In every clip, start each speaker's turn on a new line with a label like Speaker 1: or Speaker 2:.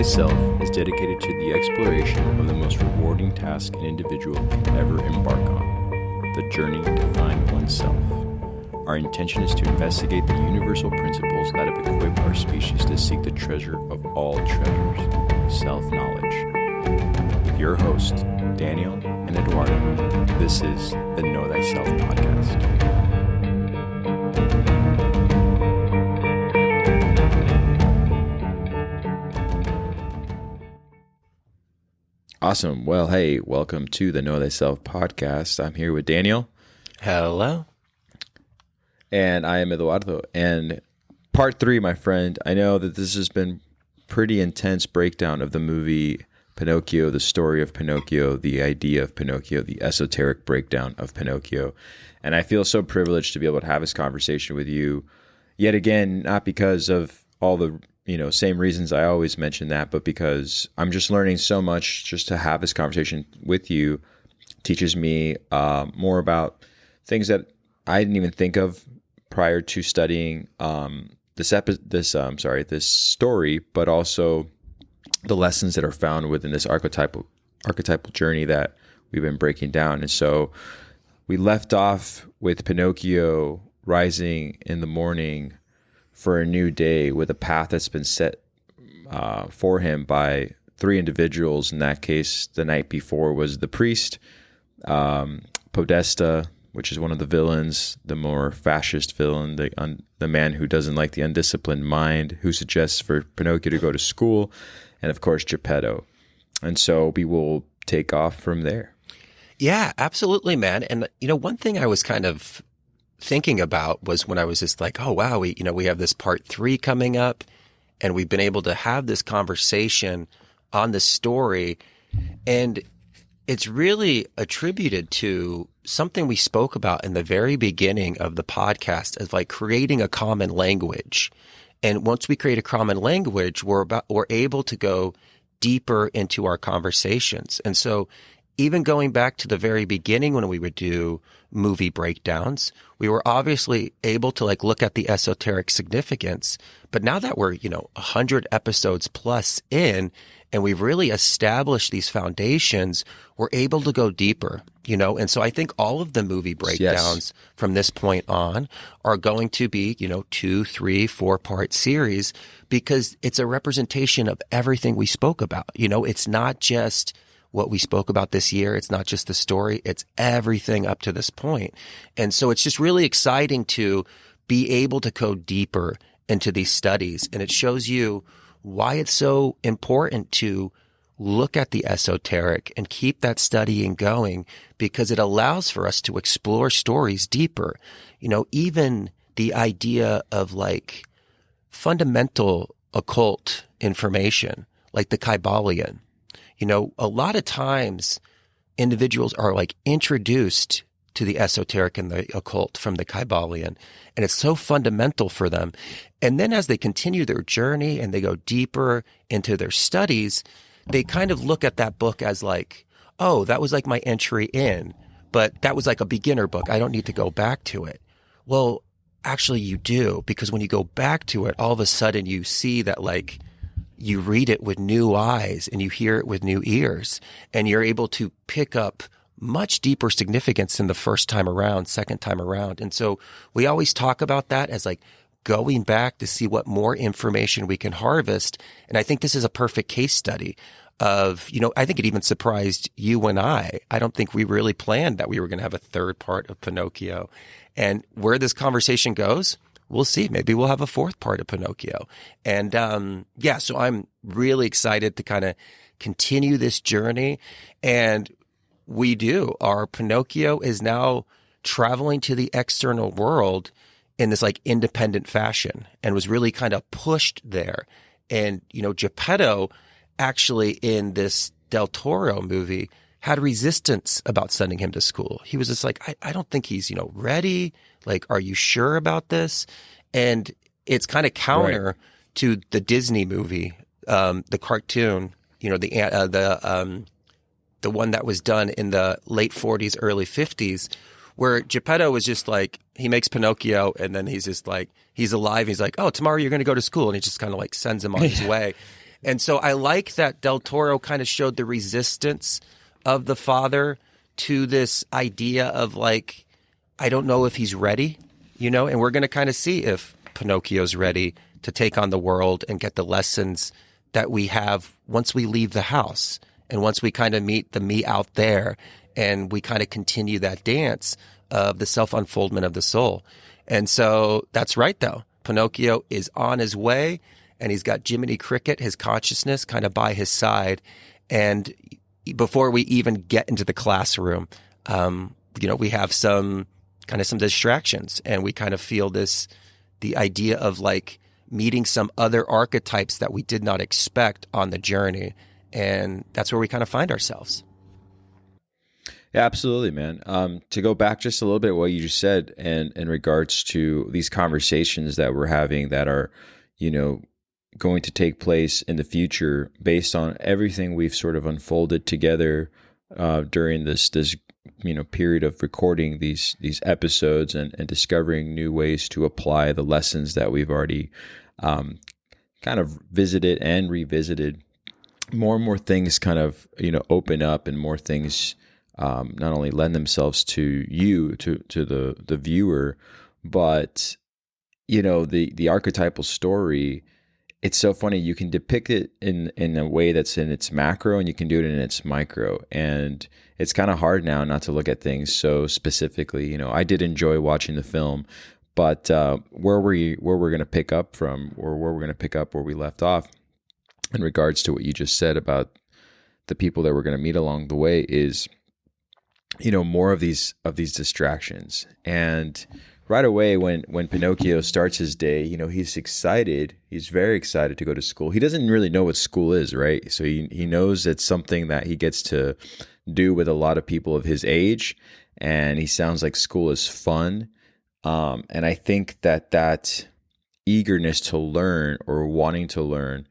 Speaker 1: Thyself is dedicated to the exploration of the most rewarding task an individual can ever embark on, the journey to find oneself. Our intention is to investigate the universal principles that have equipped our species to seek the treasure of all treasures, self-knowledge. With your hosts, Daniel and Eduardo, this is the Know Thyself podcast. Awesome. Well, hey, welcome to the Know Thyself podcast. I'm here with Daniel.
Speaker 2: Hello.
Speaker 1: And I am Eduardo. And part 3, my friend, I know that this has been pretty intense breakdown of the movie Pinocchio, the story of Pinocchio, the idea of Pinocchio, the esoteric breakdown of Pinocchio. And I feel so privileged to be able to have this conversation with you yet again, not because of all the same reasons I always mention that, but because I'm just learning so much just to have this conversation with you. Teaches me more about things that I didn't even think of prior to studying this story, but also the lessons that are found within this archetypal journey that we've been breaking down. And so we left off with Pinocchio rising in the morning for a new day with a path that's been set for him by 3 individuals. In that case, the night before was the priest, Podesta, which is one of the villains, the more fascist villain, the man who doesn't like the undisciplined mind, who suggests for Pinocchio to go to school, and of course, Geppetto. And so we will take off from there.
Speaker 2: Yeah, absolutely, man. And, one thing I was kind of thinking about was when I was just like, oh, wow, we have this part 3 coming up, and we've been able to have this conversation on the story. And it's really attributed to something we spoke about in the very beginning of the podcast as like creating a common language. And once we create a common language, we're able to go deeper into our conversations. And so even going back to the very beginning when we would do movie breakdowns, we were obviously able to look at the esoteric significance. But now that we're, 100 episodes plus in, and we've really established these foundations, we're able to go deeper, And so I think all of the movie breakdowns from this point on are going to be, 2, 3, 4-part series, because it's a representation of everything we spoke about. It's not just what we spoke about this year. It's not just the story. It's everything up to this point. And so it's just really exciting to be able to go deeper into these studies. And it shows you why it's so important to look at the esoteric and keep that studying going, because it allows for us to explore stories deeper. Even the idea of fundamental occult information, like the Kybalion. A lot of times individuals are introduced to the esoteric and the occult from the Kybalion, and it's so fundamental for them. And then as they continue their journey and they go deeper into their studies, they kind of look at that book as oh, that was my entry in, but that was a beginner book. I don't need to go back to it. Well, actually you do, because when you go back to it, all of a sudden you see that you read it with new eyes and you hear it with new ears, and you're able to pick up much deeper significance than the first time around, second time around. And so we always talk about that as going back to see what more information we can harvest. And I think this is a perfect case study of, I think it even surprised you and I. I don't think we really planned that we were going to have a 3rd part of Pinocchio. And where this conversation goes, we'll see. Maybe we'll have a 4th part of Pinocchio. And so I'm really excited to kind of continue this journey. And we do. Our Pinocchio is now traveling to the external world in this independent fashion, and was really kind of pushed there. And, Geppetto actually in this Del Toro movie had resistance about sending him to school. He was just I don't think he's, ready. Are you sure about this? And it's kind of counter to the Disney movie, the cartoon, the one that was done in the late 40s, early 50s, where Geppetto was just he makes Pinocchio, and then he's just he's alive. He's oh, tomorrow you're going to go to school. And he just kind of sends him on his way. And so I like that Del Toro kind of showed the resistance of the father to this idea of like, I don't know if he's ready, and we're going to kind of see if Pinocchio's ready to take on the world and get the lessons that we have once we leave the house and once we kind of meet the me out there and we kind of continue that dance of the self-unfoldment of the soul. And so that's right, though. Pinocchio is on his way, and he's got Jiminy Cricket, his consciousness, kind of by his side. And before we even get into the classroom, we have some distractions, and we kind of feel the idea of like meeting some other archetypes that we did not expect on the journey. And that's where we kind of find ourselves.
Speaker 1: Yeah, absolutely, man. To go back just a little bit what you just said, and in regards to these conversations that we're having that are, going to take place in the future based on everything we've sort of unfolded together during this period of recording these episodes and discovering new ways to apply the lessons that we've already kind of visited and revisited. More and more things kind of open up, and more things not only lend themselves to you, to the viewer, but the archetypal story. It's so funny. You can depict it in a way that's in its macro, and you can do it in its micro. And it's kind of hard now not to look at things so specifically. I did enjoy watching the film, but where we're going to pick up from, or where we're going to pick up where we left off, in regards to what you just said about the people that we're going to meet along the way, is more of these distractions. And right away, when Pinocchio starts his day, he's excited. He's very excited to go to school. He doesn't really know what school is, right? So he knows it's something that he gets to do with a lot of people of his age, and he sounds like school is fun. And I think that eagerness to learn, or wanting to learn,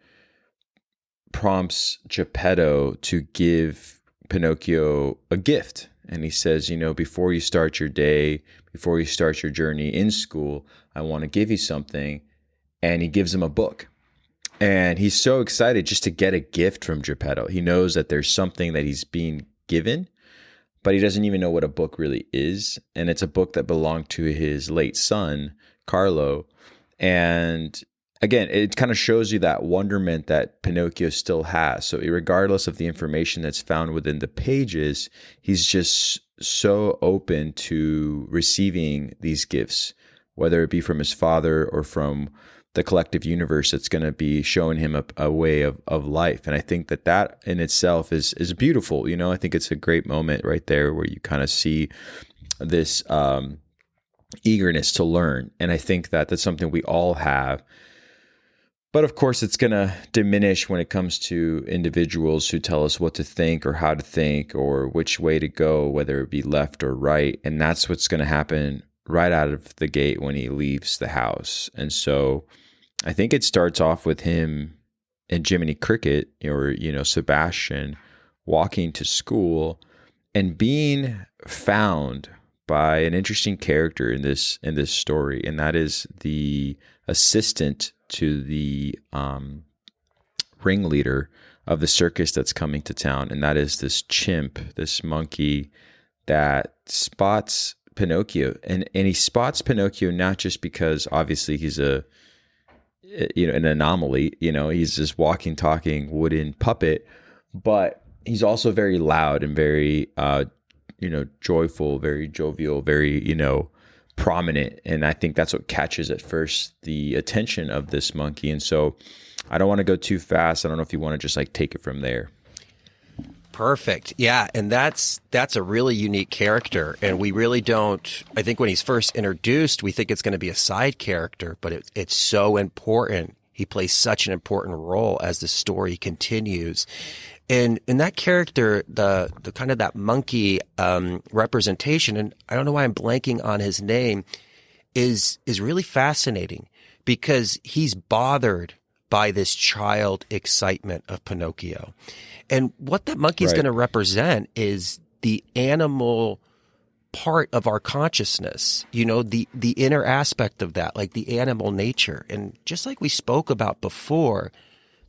Speaker 1: prompts Geppetto to give Pinocchio a gift. And he says, before you start your day, before you start your journey in school, I want to give you something. And he gives him a book. And he's so excited just to get a gift from Geppetto. He knows that there's something that he's being given, but he doesn't even know what a book really is. And it's a book that belonged to his late son, Carlo. And again, it kind of shows you that wonderment that Pinocchio still has. So regardless of the information that's found within the pages, he's just so open to receiving these gifts, whether it be from his father or from the collective universe that's going to be showing him a way of life. And I think that in itself is beautiful. I think it's a great moment right there where you kind of see this eagerness to learn. And I think that that's something we all have. But of course, it's going to diminish when it comes to individuals who tell us what to think or how to think or which way to go, whether it be left or right. And that's what's going to happen right out of the gate when he leaves the house. And so I think it starts off with him and Jiminy Cricket, or, Sebastian, walking to school and being found by an interesting character in this story. And that is the assistant to the ringleader of the circus that's coming to town. And that is this chimp, this monkey that spots Pinocchio. And he spots Pinocchio not just because obviously he's an anomaly, he's this walking, talking wooden puppet, but he's also very loud and very, joyful, very jovial, very, prominent. And I think that's what catches at first the attention of this monkey. And so I don't want to go too fast. I don't know if you want to just like take it from there.
Speaker 2: Perfect. Yeah. And that's a really unique character. And we really don't, I think when he's first introduced, we think it's going to be a side character, but it's so important. He plays such an important role as the story continues. And in that character, the kind of that monkey representation, and I don't know why I'm blanking on his name, is really fascinating because he's bothered by this child excitement of Pinocchio. And what that monkey is going to represent is the animal part of our consciousness, the inner aspect of that, like the animal nature. And just like we spoke about before,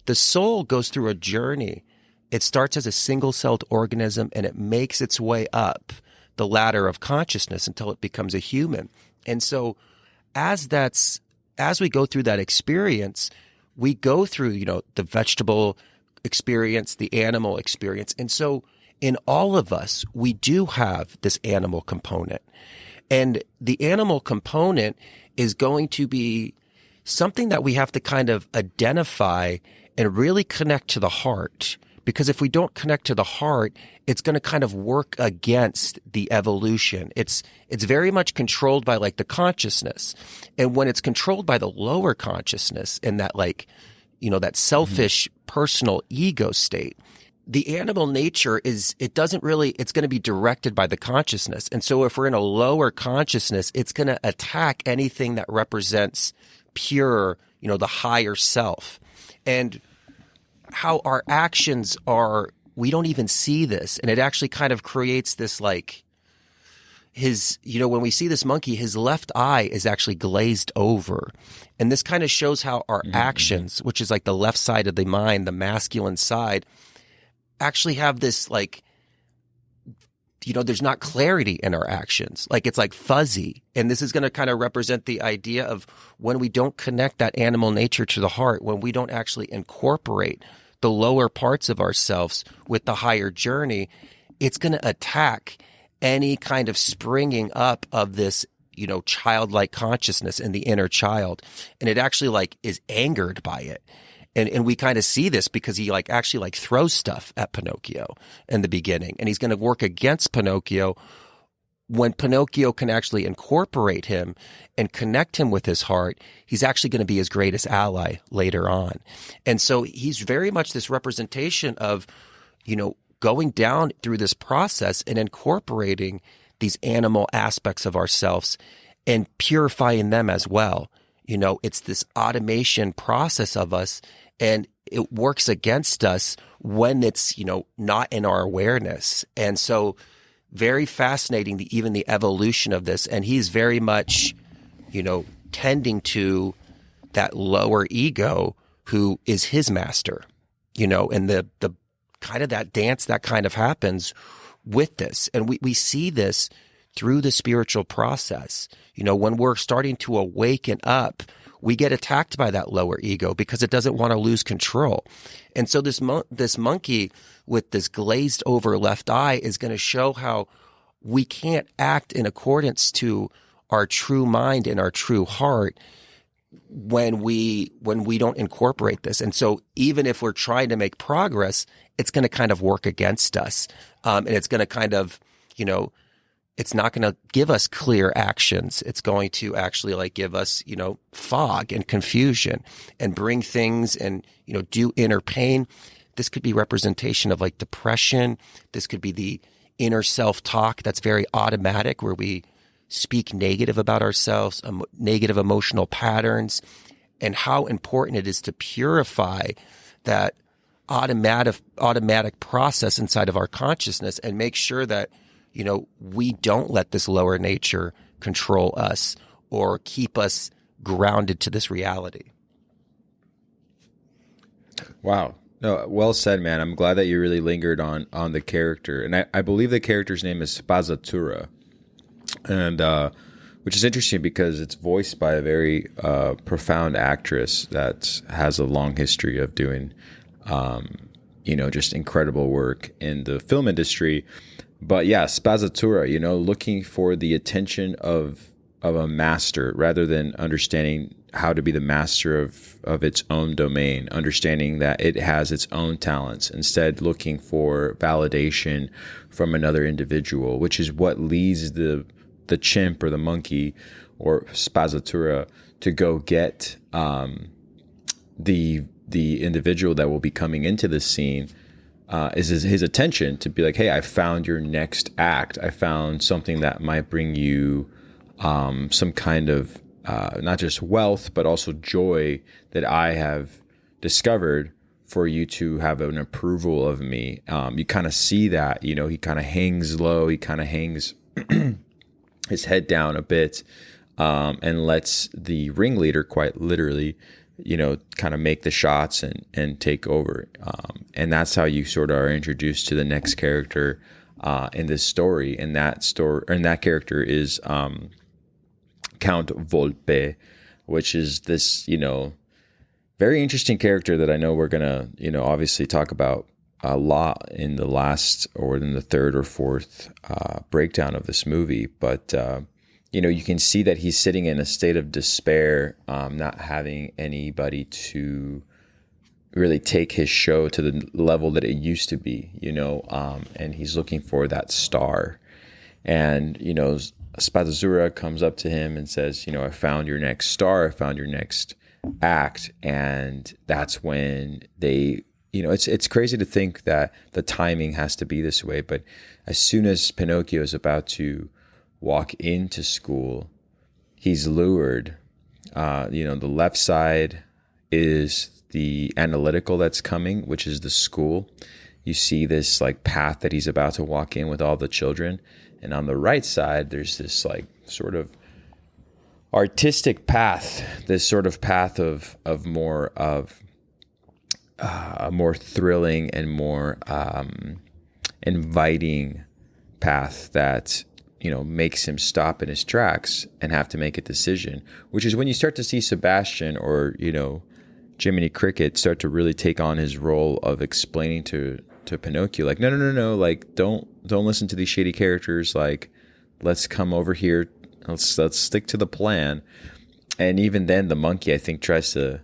Speaker 2: The soul goes through a journey. It starts as a single-celled organism and it makes its way up the ladder of consciousness until it becomes a human. And so as we go through that experience, we go through, the vegetable experience, the animal experience. And so in all of us, we do have this animal component. And the animal component is going to be something that we have to kind of identify and really connect to the heart. Because if we don't connect to the heart, it's going to kind of work against the evolution. It's very much controlled by like the consciousness. And when it's controlled by the lower consciousness and that that selfish personal ego state, the animal nature it's going to be directed by the consciousness. And so if we're in a lower consciousness, it's going to attack anything that represents pure, the higher self. And how our actions are, we don't even see this. And it actually kind of creates this when we see this monkey, his left eye is actually glazed over. And this kind of shows how our actions, which is like the left side of the mind, the masculine side, actually have this there's not clarity in our actions. Like it's like fuzzy. And this is going to kind of represent the idea of when we don't connect that animal nature to the heart, when we don't actually incorporate the lower parts of ourselves with the higher journey, it's going to attack any kind of springing up of this, childlike consciousness in the inner child. And it actually is angered by it. And we kind of see this because he actually throws stuff at Pinocchio in the beginning. And he's going to work against Pinocchio when Pinocchio can actually incorporate him and connect him with his heart. He's actually going to be his greatest ally later on. And so he's very much this representation of, going down through this process and incorporating these animal aspects of ourselves and purifying them as well. It's this automation process of us, and it works against us when it's, not in our awareness. And so very fascinating, even the evolution of this. And he's very much, tending to that lower ego who is his master, and the kind of that dance that kind of happens with this. And we see this through the spiritual process. When we're starting to awaken up, we get attacked by that lower ego because it doesn't want to lose control. And so this monkey with this glazed over left eye is going to show how we can't act in accordance to our true mind and our true heart when we don't incorporate this. And so even if we're trying to make progress, it's going to kind of work against us. And it's going to kind of, it's not going to give us clear actions. It's going to actually give us, fog and confusion and bring things and, do inner pain. This could be representation of depression. This could be the inner self-talk that's very automatic, where we speak negative about ourselves, negative emotional patterns, and how important it is to purify that automatic process inside of our consciousness and make sure that, we don't let this lower nature control us or keep us grounded to this reality. Wow.
Speaker 1: No, well said, man. I'm glad that you really lingered on the character. And I believe the character's name is Spazzatura. And which is interesting because it's voiced by a very profound actress that has a long history of doing, just incredible work in the film industry. But yeah, Spazzatura, looking for the attention of a master rather than understanding how to be the master of its own domain, understanding that it has its own talents, instead looking for validation from another individual, which is what leads the chimp or the monkey or Spazzatura to go get the individual that will be coming into the scene, is his attention to be like, hey, I found your next act. I found something that might bring you some kind of not just wealth, but also joy that I have discovered for you to have an approval of me. You kind of see that, he kind of hangs low. He kind of hangs his head down a bit and lets the ringleader quite literally kind of make the shots and take over. And that's how you sort of are introduced to the next character in this story. And that character is Count Volpe, which is this, very interesting character that I know we're going to, obviously talk about a lot in the last or in the third or fourth breakdown of this movie. But, you can see that he's sitting in a state of despair, not having anybody to really take his show to the level that it used to be, and he's looking for that star. And, Spadazzura comes up to him and says, I found your next star, I found your next act. And that's when they, it's crazy to think that the timing has to be this way. But as soon as Pinocchio is about to walk into school, he's lured. The left side is the analytical that's coming, which is the school. You see this like path that he's about to walk in with all the children. And on the right side, there's this like sort of artistic path, this sort of path of more of a more thrilling and more inviting path that makes him stop in his tracks and have to make a decision, which is when you start to see Sebastian or, Jiminy Cricket start to really take on his role of explaining to Pinocchio, like, no, like, don't listen to these shady characters. Like, let's come over here. Let's stick to the plan. And even then the monkey, I think, tries to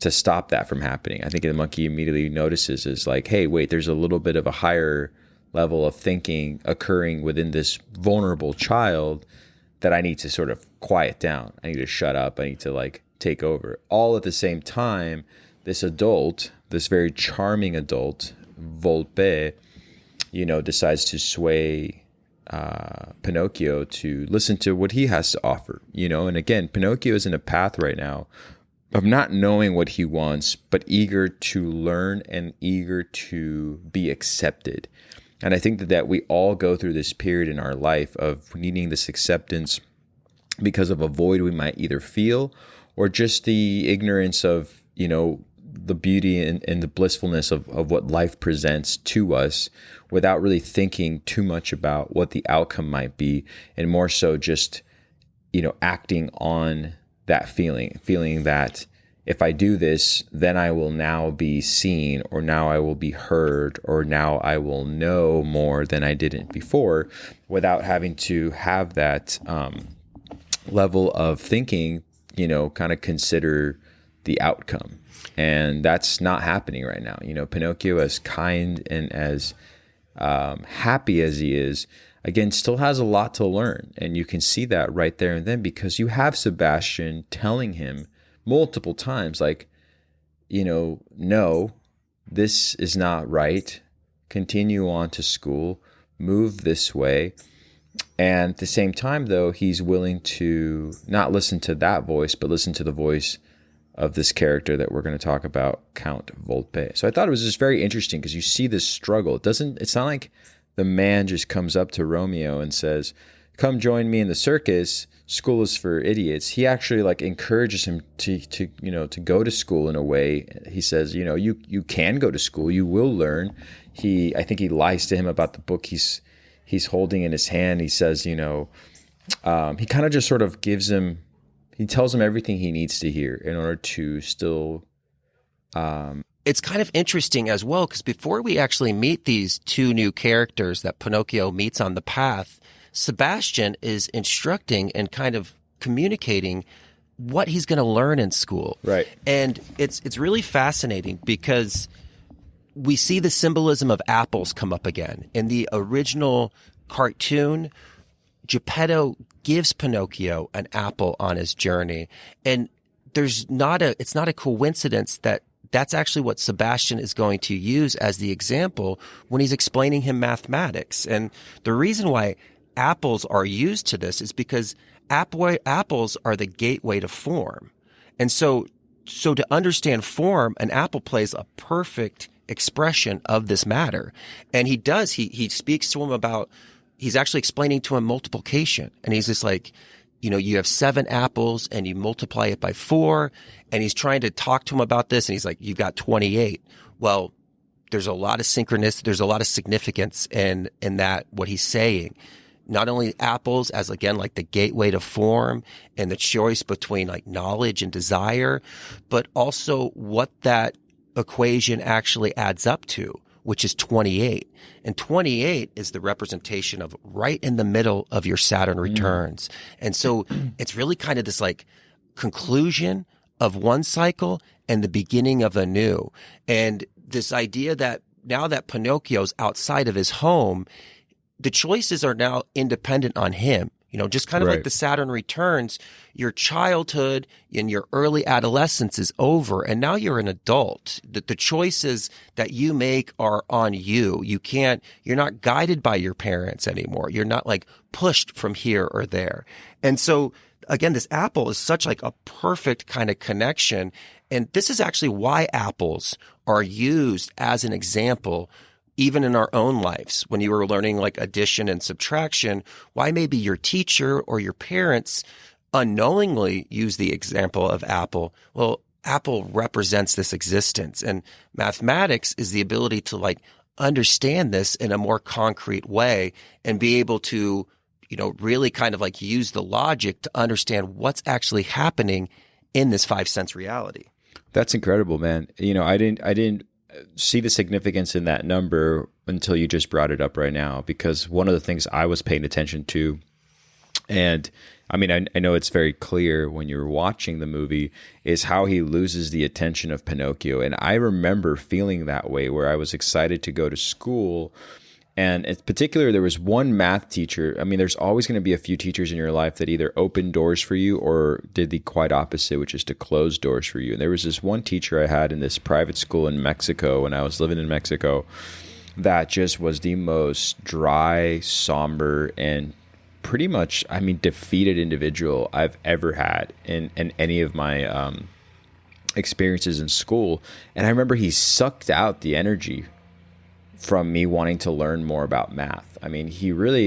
Speaker 1: stop that from happening. I think the monkey immediately notices is like, hey, wait, there's a little bit of a higher level of thinking occurring within this vulnerable child that I need to sort of quiet down. I need to shut up. I need to like take over. All at the same time, this adult, this very charming adult, Volpe, decides to sway Pinocchio to listen to what he has to offer, and again, Pinocchio is in a path right now of not knowing what he wants, but eager to learn and eager to be accepted. And I think that we all go through this period in our life of needing this acceptance because of a void we might either feel or just the ignorance of, the beauty and the blissfulness of what life presents to us without really thinking too much about what the outcome might be, and more so just, acting on that feeling that if I do this, then I will now be seen, or now I will be heard, or now I will know more than I didn't before, without having to have that level of thinking, kind of consider the outcome. And that's not happening right now. Pinocchio, as kind and as happy as he is, again, still has a lot to learn. And you can see that right there and then, because you have Sebastian telling him multiple times, like, no, this is not right. Continue on to school, move this way. And at the same time, though, he's willing to not listen to that voice, but listen to the voice of this character that we're going to talk about, Count Volpe. So I thought it was just very interesting because you see this struggle. It's not like the man just comes up to Romeo and says, come join me in the circus. School is for idiots. He actually like encourages him to go to school in a way. He says, you can go to school. You will learn. I think he lies to him about the book he's holding in his hand. He says, he kind of just sort of he tells him everything he needs to hear in order to still.
Speaker 2: It's kind of interesting as well, because before we actually meet these two new characters that Pinocchio meets on the path, Sebastian is instructing and kind of communicating what he's going to learn in school.
Speaker 1: Right.
Speaker 2: And it's really fascinating because we see the symbolism of apples come up again. In the original cartoon, Geppetto gives Pinocchio an apple on his journey. And it's not a coincidence that that's actually what Sebastian is going to use as the example when he's explaining him mathematics. And the reason why apples are used to this is because apples are the gateway to form. And so to understand form, an apple plays a perfect expression of this matter. And he speaks to him about, he's actually explaining to him multiplication. And he's just like, you have 7 apples and you multiply it by 4, and he's trying to talk to him about this, and he's like, you've got 28. Well, there's a lot of there's a lot of significance in that, what he's saying. Not only apples as, again, like the gateway to form and the choice between like knowledge and desire, but also what that equation actually adds up to, which is 28. And 28 is the representation of right in the middle of your Saturn returns. And so it's really kind of this like conclusion of one cycle and the beginning of a new. And this idea that now that Pinocchio's outside of his home, the choices are now independent on him. Just kind of like the Saturn returns, your childhood and your early adolescence is over, and now you're an adult. The choices that you make are on you. You're not guided by your parents anymore. You're not like pushed from here or there. And so again, this apple is such like a perfect kind of connection. And this is actually why apples are used as an example even in our own lives, when you were learning like addition and subtraction, why maybe your teacher or your parents unknowingly use the example of apple. Well, apple represents this existence, and mathematics is the ability to like understand this in a more concrete way and be able to, really kind of like use the logic to understand what's actually happening in this 5 sense reality.
Speaker 1: That's incredible, man. I didn't see the significance in that number until you just brought it up right now, because one of the things I was paying attention to, and I mean, I know it's very clear when you're watching the movie, is how he loses the attention of Pinocchio. And I remember feeling that way, where I was excited to go to school. And in particular, there was one math teacher. I mean, there's always going to be a few teachers in your life that either opened doors for you or did the quite opposite, which is to close doors for you. And there was this one teacher I had in this private school in Mexico when I was living in Mexico that just was the most dry, somber, and pretty much, defeated individual I've ever had in any of my experiences in school. And I remember he sucked out the energy from me wanting to learn more about math. I mean,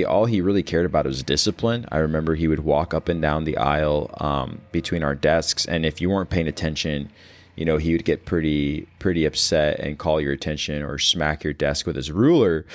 Speaker 1: all he really cared about was discipline. I remember he would walk up and down the aisle between our desks, and if you weren't paying attention, he would get pretty upset and call your attention or smack your desk with his ruler.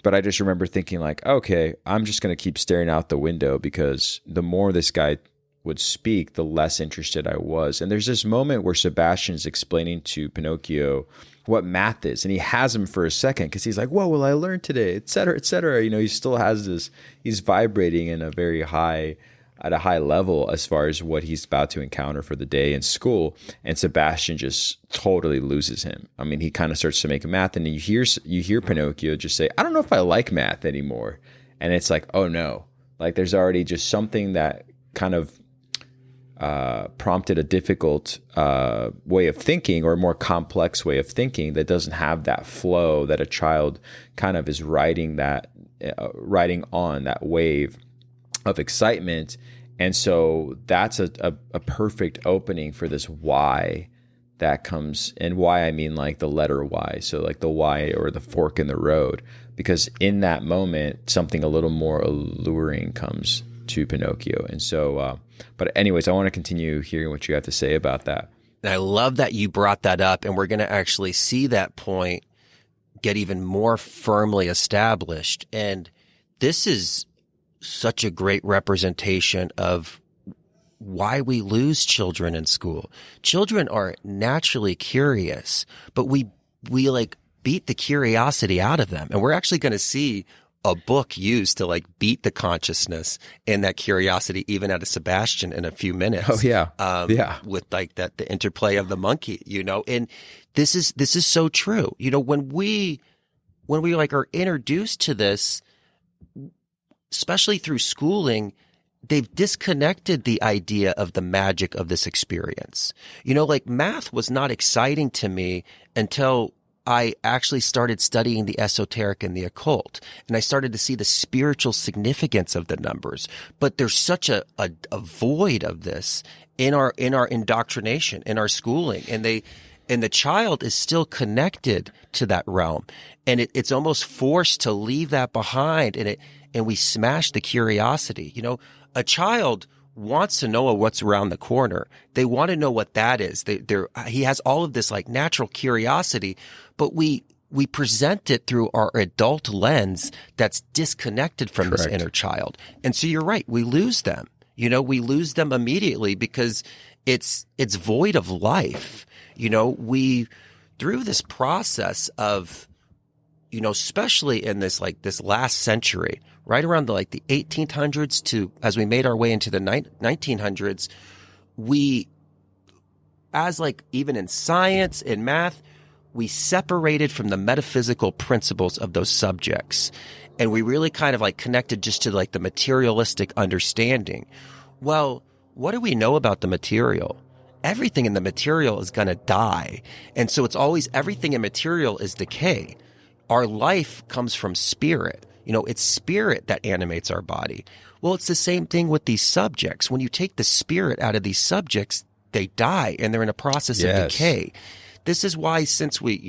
Speaker 1: But I just remember thinking like, okay, I'm just going to keep staring out the window, because the more this guy would speak, the less interested I was. And there's this moment where Sebastian's explaining to Pinocchio what math is, and he has him for a second because he's like, "What will I learn today?" et cetera, et cetera. He still has this. He's vibrating in at a high level as far as what he's about to encounter for the day in school. And Sebastian just totally loses him. I mean, he kind of starts to make math, and you hear Pinocchio just say, "I don't know if I like math anymore," and it's like, oh no, like there's already just something that kind of prompted a difficult way of thinking, or a more complex way of thinking, that doesn't have that flow that a child kind of is riding on that wave of excitement. And so that's a perfect opening for this why that comes. And why, I mean like the letter Y. So like the Y, or the fork in the road, because in that moment, something a little more alluring comes to Pinocchio. And so, but anyways, I want to continue hearing what you have to say about that.
Speaker 2: And I love that you brought that up, and we're going to actually see that point get even more firmly established. And this is such a great representation of why we lose children in school. Children are naturally curious, but we like beat the curiosity out of them. And we're actually going to see a book used to like beat the consciousness and that curiosity even out of Sebastian in a few minutes.
Speaker 1: Oh yeah.
Speaker 2: With like the interplay of the monkey, and this is so true. When we like are introduced to this, especially through schooling, they've disconnected the idea of the magic of this experience. Like math was not exciting to me until I actually started studying the esoteric and the occult, and I started to see the spiritual significance of the numbers. But there's such a void of this in our indoctrination, in our schooling, and the child is still connected to that realm, and it's almost forced to leave that behind, and we smash the curiosity. A child wants to know what's around the corner. They want to know what that is. He has all of this like natural curiosity, but we present it through our adult lens that's disconnected from this inner child. And so you're right. We lose them. We lose them immediately because it's void of life. We, through this process of, especially in this last century, right around the 1800s to as we made our way into the 1900s, we, as even in science, in math, we separated from the metaphysical principles of those subjects. And we really kind of connected just to the materialistic understanding. Well, what do we know about the material? Everything in the material is going to die. And so it's always everything in material is decay. Our life comes from spirit. It's spirit that animates our body. Well, it's the same thing with these subjects. When you take the spirit out of these subjects, they die and they're in a process of decay. This is why since we've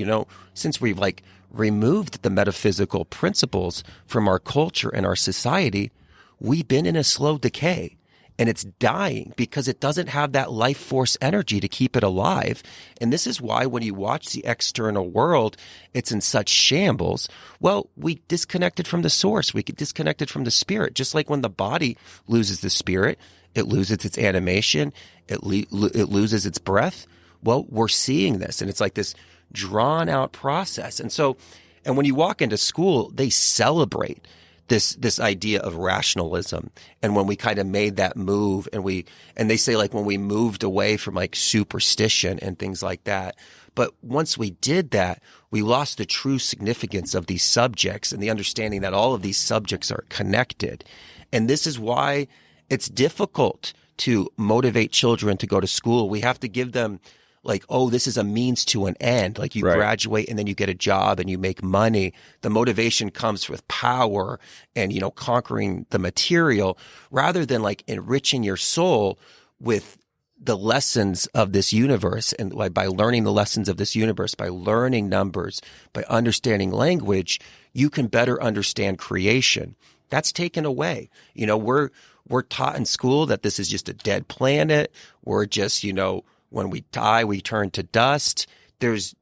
Speaker 2: removed the metaphysical principles from our culture and our society, we've been in a slow decay. And it's dying because it doesn't have that life force energy to keep it alive. And this is why when you watch the external world, it's in such shambles. Well, we disconnected from the source. We get disconnected from the spirit. Just like when the body loses the spirit, it loses its animation, it loses its breath. Well, we're seeing this, and it's like this drawn out process. And when you walk into school, they celebrate this idea of rationalism. And when we kind of made that move and they say when we moved away from superstition and things like that. But once we did that, we lost the true significance of these subjects and the understanding that all of these subjects are connected. And this is why it's difficult to motivate children to go to school. We have to give them this is a means to an end. You graduate and then you get a job and you make money. The motivation comes with power and, conquering the material rather than enriching your soul with the lessons of this universe. And by learning the lessons of this universe, by learning numbers, by understanding language, you can better understand creation. That's taken away. We're taught in school that this is just a dead planet. We're just, when we die, we turn to dust. There's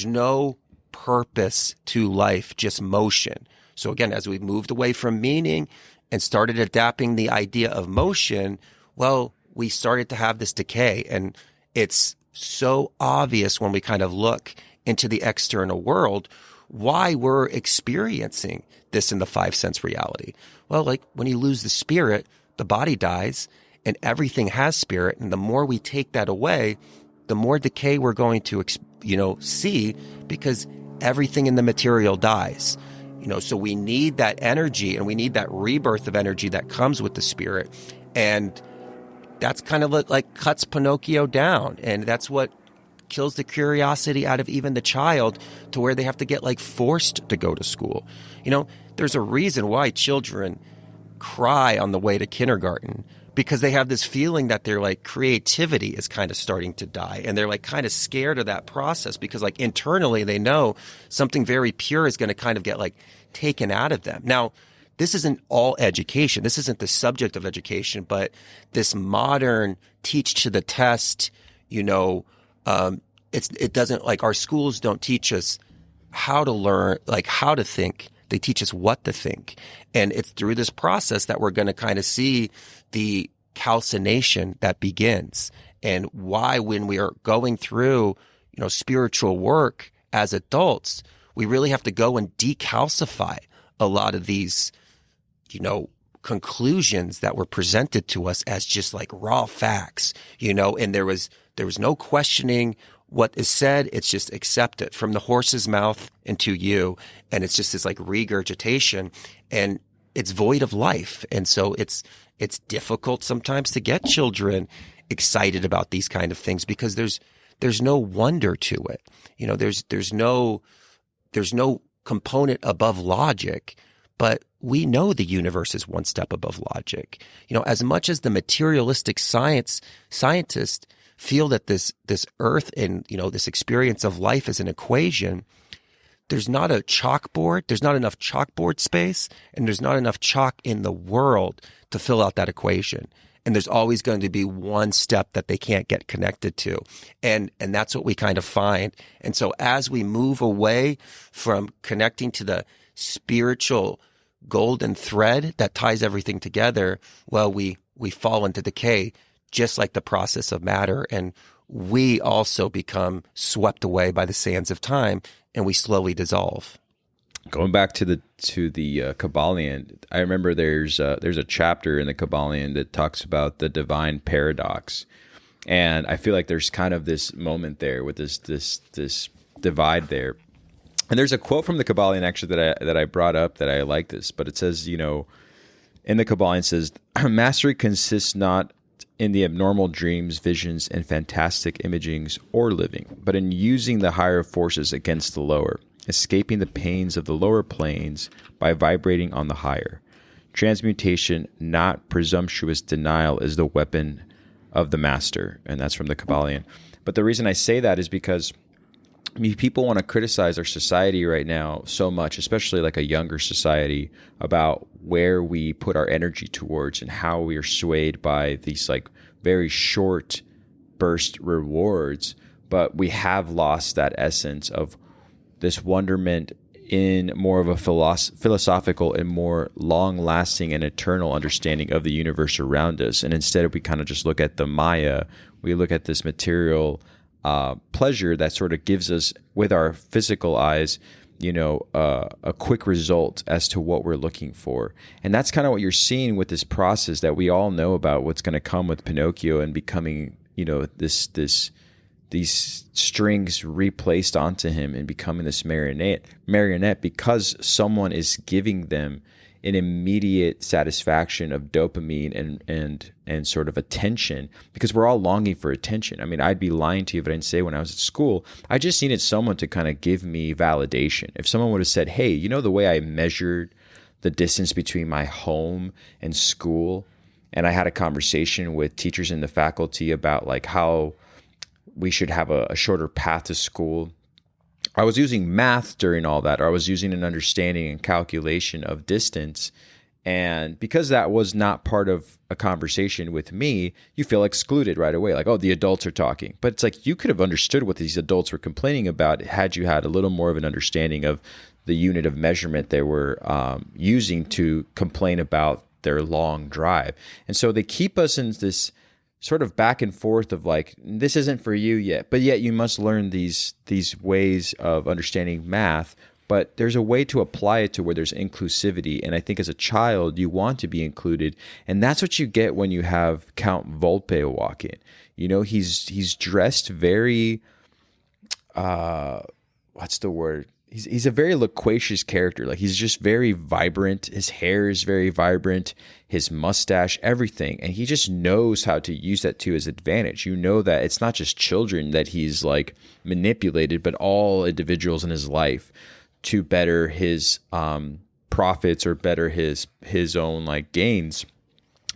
Speaker 2: no purpose to life, just motion. So again, as we moved away from meaning and started adapting the idea of motion, well, we started to have this decay. And it's so obvious when we kind of look into the external world why we're experiencing this in the five sense reality. Well, when you lose the spirit, the body dies. And everything has spirit. And the more we take that away, the more decay we're going to, see because everything in the material dies. So we need that energy and we need that rebirth of energy that comes with the spirit. And that's kind of cuts Pinocchio down. And that's what kills the curiosity out of even the child to where they have to get forced to go to school. There's a reason why children cry on the way to kindergarten. Because they have this feeling that their creativity is kind of starting to die. And they're kind of scared of that process because internally they know something very pure is going to kind of get taken out of them. Now, this isn't all education. This isn't the subject of education, but this modern teach to the test, it doesn't our schools don't teach us how to learn, how to think. They teach us what to think. And it's through this process that we're going to kind of see the calcination that begins and why when we are going through, spiritual work as adults, we really have to go and decalcify a lot of these, conclusions that were presented to us as just raw facts, and there was no questioning what is said. It's just accept it from the horse's mouth into you. And it's just this regurgitation and it's void of life. And so it's difficult sometimes to get children excited about these kind of things because there's no wonder to it. There's no component above logic, but we know the universe is one step above logic. As much as the materialistic scientists feel that this earth and, this experience of life is an equation, there's not a chalkboard, there's not enough chalkboard space, and there's not enough chalk in the world to fill out that equation. And there's always going to be one step that they can't get connected to. And that's what we kind of find. And so as we move away from connecting to the spiritual golden thread that ties everything together, well, we fall into decay, just like the process of matter. And we also become swept away by the sands of time, and we slowly dissolve.
Speaker 1: Going back to the Kabbalion, I remember there's a chapter in the Kabbalion that talks about the divine paradox, and I feel like there's kind of this moment there with this divide there. And there's a quote from the Kabbalion actually that I brought up that I like this, but it says, in the Kabbalion it says, mastery consists not in the abnormal dreams, visions, and fantastic imagings or living, but in using the higher forces against the lower, escaping the pains of the lower planes by vibrating on the higher. Transmutation, not presumptuous denial, is the weapon of the master. And that's from the Kabbalion. But the reason I say that is because people want to criticize our society right now so much, especially like a younger society, about where we put our energy towards and how we are swayed by these like very short burst rewards. But we have lost that essence of this wonderment in more of a philosophical and more long-lasting and eternal understanding of the universe around us. And instead, we kind of just look at the Maya. We look at this material pleasure that sort of gives us, with our physical eyes, a quick result as to what we're looking for. And that's kind of what you're seeing with this process that we all know about, what's going to come with Pinocchio and becoming, these strings replaced onto him and becoming this marionette because someone is giving them an immediate satisfaction of dopamine and sort of attention, because we're all longing for attention. I mean, I'd be lying to you if I didn't say when I was at school, I just needed someone to kind of give me validation. If someone would have said, hey, the way I measured the distance between my home and school, and I had a conversation with teachers in the faculty about like how we should have a shorter path to school. I was using math during all that, or I was using an understanding and calculation of distance. And because that was not part of a conversation with me, you feel excluded right away. Like, oh, the adults are talking. But it's like you could have understood what these adults were complaining about had you had a little more of an understanding of the unit of measurement they were using to complain about their long drive. And so they keep us in this sort of back and forth of like, this isn't for you yet, but yet you must learn these ways of understanding math. But there's a way to apply it to where there's inclusivity. And I think as a child, you want to be included. And that's what you get when you have Count Volpe walk in. He's dressed very, what's the word? He's a very loquacious character. Like, he's just very vibrant. His hair is very vibrant, his mustache, everything. And he just knows how to use that to his advantage. That it's not just children that he's like manipulated, but all individuals in his life to better his profits or better his own like gains.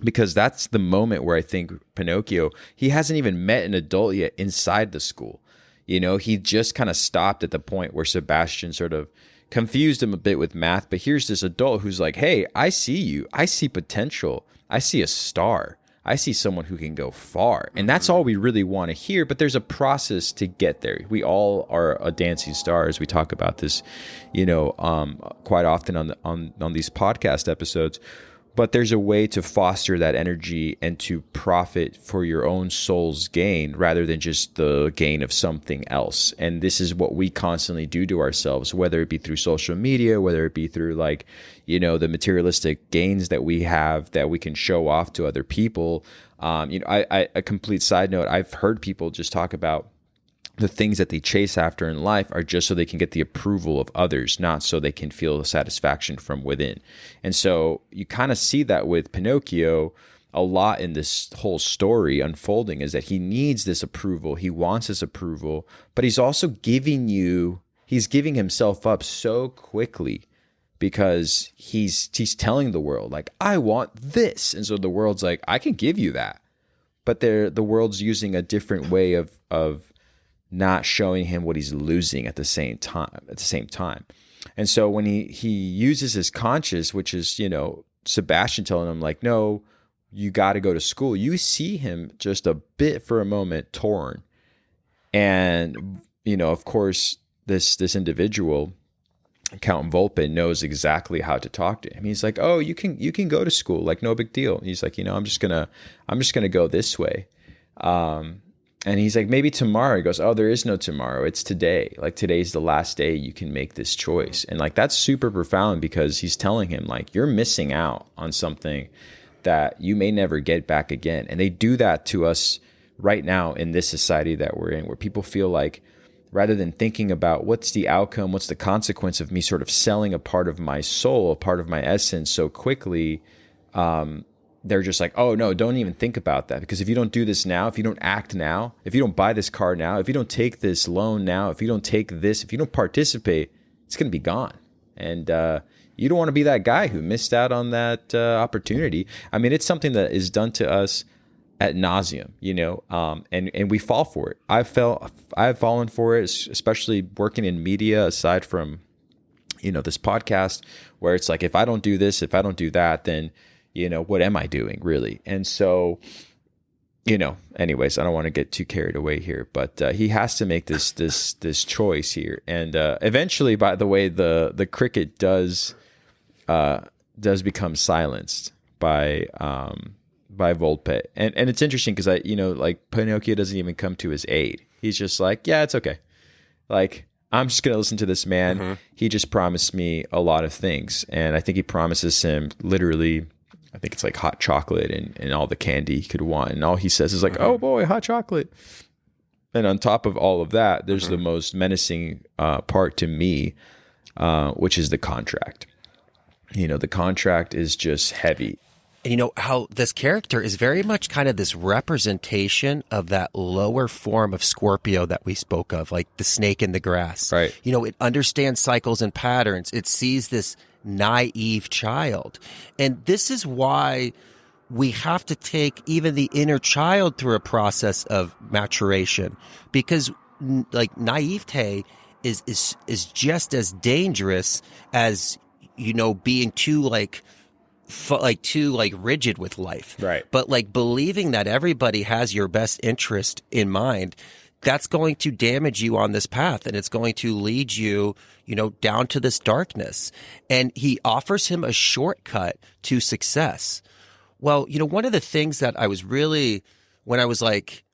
Speaker 1: Because that's the moment where I think Pinocchio, he hasn't even met an adult yet inside the school. He just kind of stopped at the point where Sebastian sort of confused him a bit with math. But here's this adult who's like, hey, I see you. I see potential. I see a star. I see someone who can go far. And that's all we really want to hear. But there's a process to get there. We all are a dancing star, as we talk about this, quite often on these podcast episodes. But there's a way to foster that energy and to profit for your own soul's gain rather than just the gain of something else. And this is what we constantly do to ourselves, whether it be through social media, whether it be through the materialistic gains that we have that we can show off to other people. A complete side note, I've heard people just talk about the things that they chase after in life are just so they can get the approval of others, not so they can feel the satisfaction from within. And so you kind of see that with Pinocchio a lot in this whole story unfolding, is that he needs this approval. He wants this approval, but he's also giving himself up so quickly because he's telling the world, like, I want this. And so the world's like, I can give you that. But the world's using a different way of not showing him what he's losing at the same time. And so when he uses his conscience, which is, Sebastian telling him like, no, you got to go to school. You see him just a bit for a moment torn. And, of course, this individual, Count Volpe, knows exactly how to talk to him. He's like, "Oh, you can go to school, like no big deal." He's like, "I'm just gonna go this way." And he's like, "Maybe tomorrow." He goes, "Oh, there is no tomorrow. It's today. Like today's the last day you can make this choice." And like that's super profound because he's telling him like you're missing out on something that you may never get back again. And they do that to us right now in this society that we're in, where people feel like rather than thinking about what's the outcome, what's the consequence of me sort of selling a part of my soul, a part of my essence so quickly, they're just like, "Oh no, don't even think about that. Because if you don't do this now, if you don't act now, if you don't buy this car now, if you don't take this loan now, if you don't take this, if you don't participate, it's going to be gone." And you don't want to be that guy who missed out on that opportunity. I mean, it's something that is done to us ad nauseum, and we fall for it. I've fallen for it, especially working in media, aside from, this podcast, where it's like, if I don't do this, if I don't do that, then, what am I doing really? And so, anyways, I don't want to get too carried away here, but he has to make this choice here. And eventually, by the way, the cricket does become silenced by Volpe. And it's interesting because like Pinocchio doesn't even come to his aid. He's just like, "Yeah, it's okay. Like, I'm just going to listen to this man. Mm-hmm. He just promised me a lot of things." And I think he promises him literally, I think it's like hot chocolate and all the candy he could want. And all he says is like, mm-hmm. "Oh boy, hot chocolate." And on top of all of that, there's mm-hmm. the most menacing part to me, which is the contract. The contract is just heavy.
Speaker 2: And how this character is very much kind of this representation of that lower form of Scorpio that we spoke of, like the snake in the grass.
Speaker 1: Right.
Speaker 2: It understands cycles and patterns. It sees this naive child. And this is why we have to take even the inner child through a process of maturation, because like naivete is just as dangerous as, being too too rigid with life.
Speaker 1: Right.
Speaker 2: But like believing that everybody has your best interest in mind, that's going to damage you on this path, and it's going to lead you, down to this darkness. And he offers him a shortcut to success. Well, one of the things that I was really, when I was like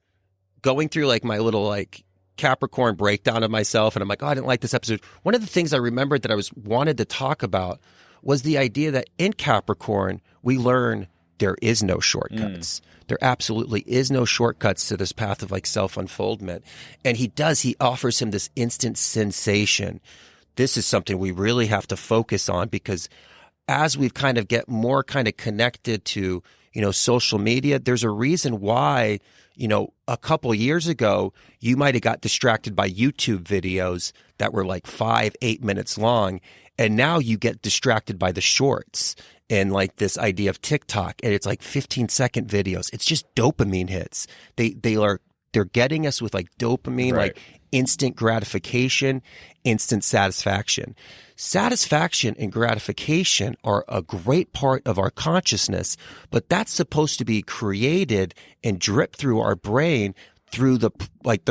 Speaker 2: going through like my little like Capricorn breakdown of myself, and I'm like, "Oh, I didn't like this episode." One of the things I remembered that I wanted to talk about was the idea that in Capricorn, we learn there is no shortcuts. There absolutely is no shortcuts to this path of like self-unfoldment. And he offers him this instant sensation. This is something we really have to focus on, because as we've kind of get more kind of connected to, social media, there's a reason why, a couple years ago, you might have got distracted by YouTube videos that were like 5-8 minutes long. And now you get distracted by the shorts and like this idea of TikTok, and it's like 15-second videos. It's just dopamine hits. They're getting us with like dopamine,
Speaker 1: right.
Speaker 2: Like instant gratification, instant satisfaction. Satisfaction and gratification are a great part of our consciousness, but that's supposed to be created and drip through our brain through the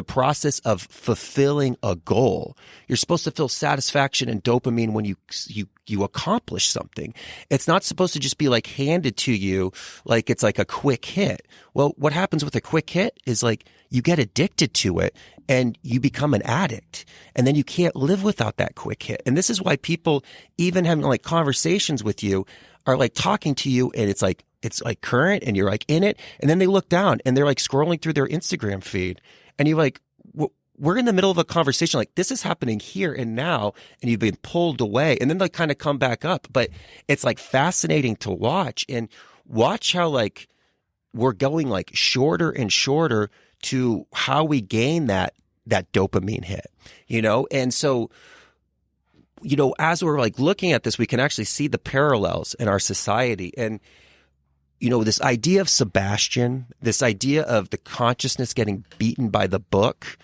Speaker 2: process of fulfilling a goal. You're supposed to feel satisfaction and dopamine when you accomplish something. It's not supposed to just be like handed to you like it's like a quick hit. Well, what happens with a quick hit is like you get addicted to it and you become an addict, and then you can't live without that quick hit. And this is why people, even having like conversations with you, are like talking to you, and it's like current, and you're like in it, and then they look down and they're like scrolling through their Instagram feed, and you're like, we're in the middle of a conversation, like this is happening here and now, and you've been pulled away, and then they kind of come back up. But it's like fascinating to watch, and watch how like we're going like shorter and shorter to how we gain that dopamine hit, and so, as we're like looking at this, we can actually see the parallels in our society. And this idea of Sebastian, this idea of the consciousness getting beaten by the book,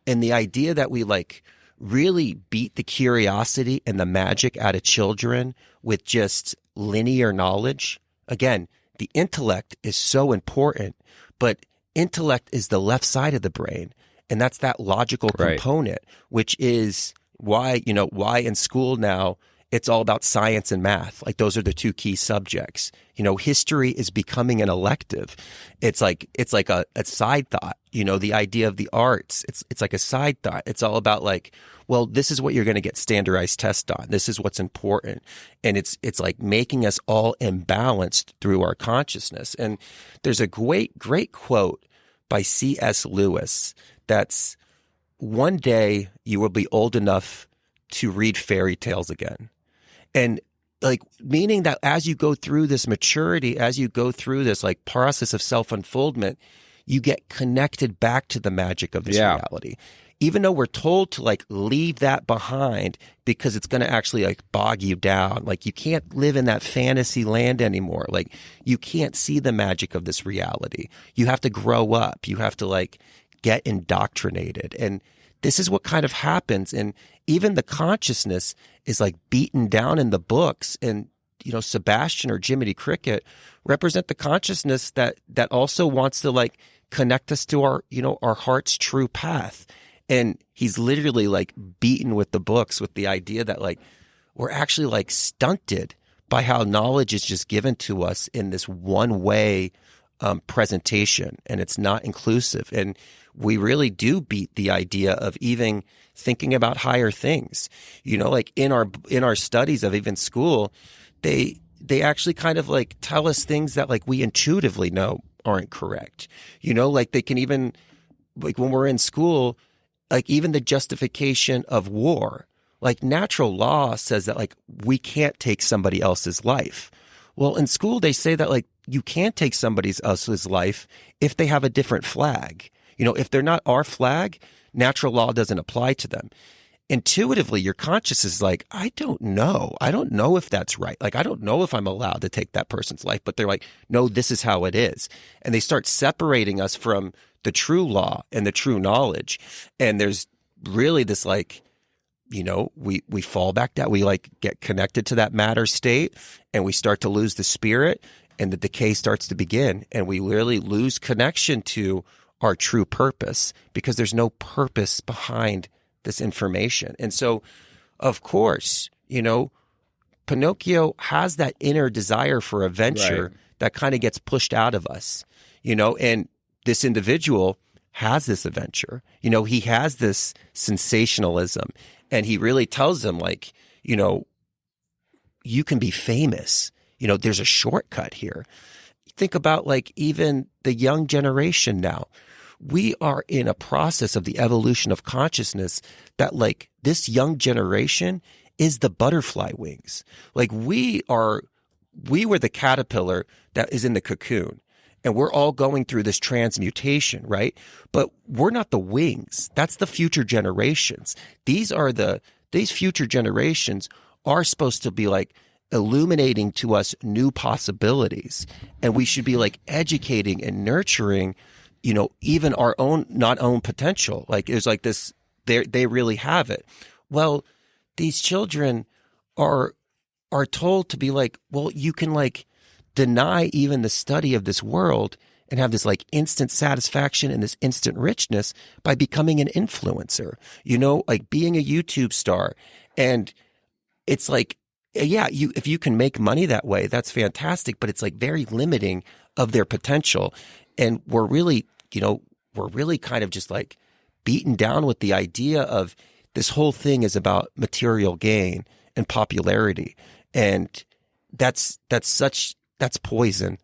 Speaker 2: and the idea that we like really beat the curiosity and the magic out of children with just linear knowledge. Again, the intellect is so important, but intellect is the left side of the brain. And that's that logical component, which is why in school now, it's all about science and math. Like those are the two key subjects. History is becoming an elective. It's like a side thought. The idea of the arts. It's like a side thought. It's all about like, well, this is what you're going to get standardized tests on. This is what's important. And it's like making us all imbalanced through our consciousness. And there's a great quote by C.S. Lewis that's, one day you will be old enough to read fairy tales again. And like, meaning that as you go through this maturity, as you go through this like process of self-unfoldment, you get connected back to the magic of this reality. Even though we're told to like leave that behind because it's going to actually like bog you down. Like you can't live in that fantasy land anymore. Like you can't see the magic of this reality. You have to grow up. You have to like get indoctrinated. And this is what kind of happens. And even the consciousness is like beaten down in the books. And, Sebastian or Jiminy Cricket represent the consciousness that also wants to like connect us to our heart's true path. And he's literally like beaten with the books with the idea that like we're actually like stunted by how knowledge is just given to us in this one way presentation, and it's not inclusive. And we really do beat the idea of even thinking about higher things. Like in our studies of even school, they actually kind of like tell us things that like we intuitively know aren't correct. Like they can even, like when we're in school, like even the justification of war, like natural law says that like we can't take somebody else's life. Well, in school, they say that like you can't take somebody else's life if they have a different flag. If they're not our flag, natural law doesn't apply to them. Intuitively, your consciousness is like, I don't know. I don't know if that's right. Like, I don't know if I'm allowed to take that person's life, but they're like, no, this is how it is. And they start separating us from the true law and the true knowledge. And there's really this like, we fall back down. We like get connected to that matter state and we start to lose the spirit and the decay starts to begin. And we really lose connection to our true purpose because there's no purpose behind this information. And so, of course, Pinocchio has that inner desire for adventure that kind of gets pushed out of us, and this individual has this adventure. He has this sensationalism, and he really tells them like, you can be famous. There's a shortcut here. Think about like even the young generation now. We are in a process of the evolution of consciousness that like this young generation is the butterfly wings. Like we were the caterpillar that is in the cocoon and we're all going through this transmutation, right? But we're not the wings. That's the future generations. These future generations are supposed to be like illuminating to us new possibilities. And we should be like educating and nurturing even our own potential. Like it's like this, they really have it. Well, these children are told to be like, well, you can like deny even the study of this world and have this like instant satisfaction and this instant richness by becoming an influencer, like being a YouTube star. And it's like, yeah, if you can make money that way, that's fantastic, but it's like very limiting of their potential. And we're really kind of just like beaten down with the idea of this whole thing is about material gain and popularity. And that's poison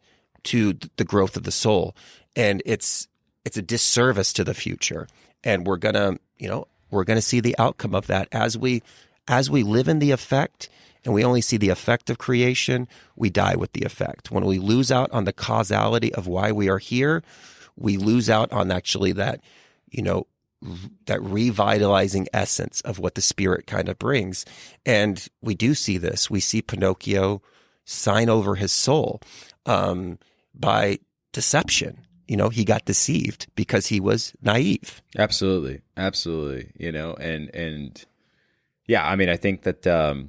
Speaker 2: to the growth of the soul. And it's a disservice to the future. And we're going to see the outcome of that as we live in the effect. And we only see the effect of creation, we die with the effect. When we lose out on the causality of why we are here, we lose out on actually that revitalizing essence of what the spirit kind of brings. And we do see this. We see Pinocchio sign over his soul by deception. He got deceived because he was naive.
Speaker 1: Absolutely. Absolutely. And yeah, I mean, I think that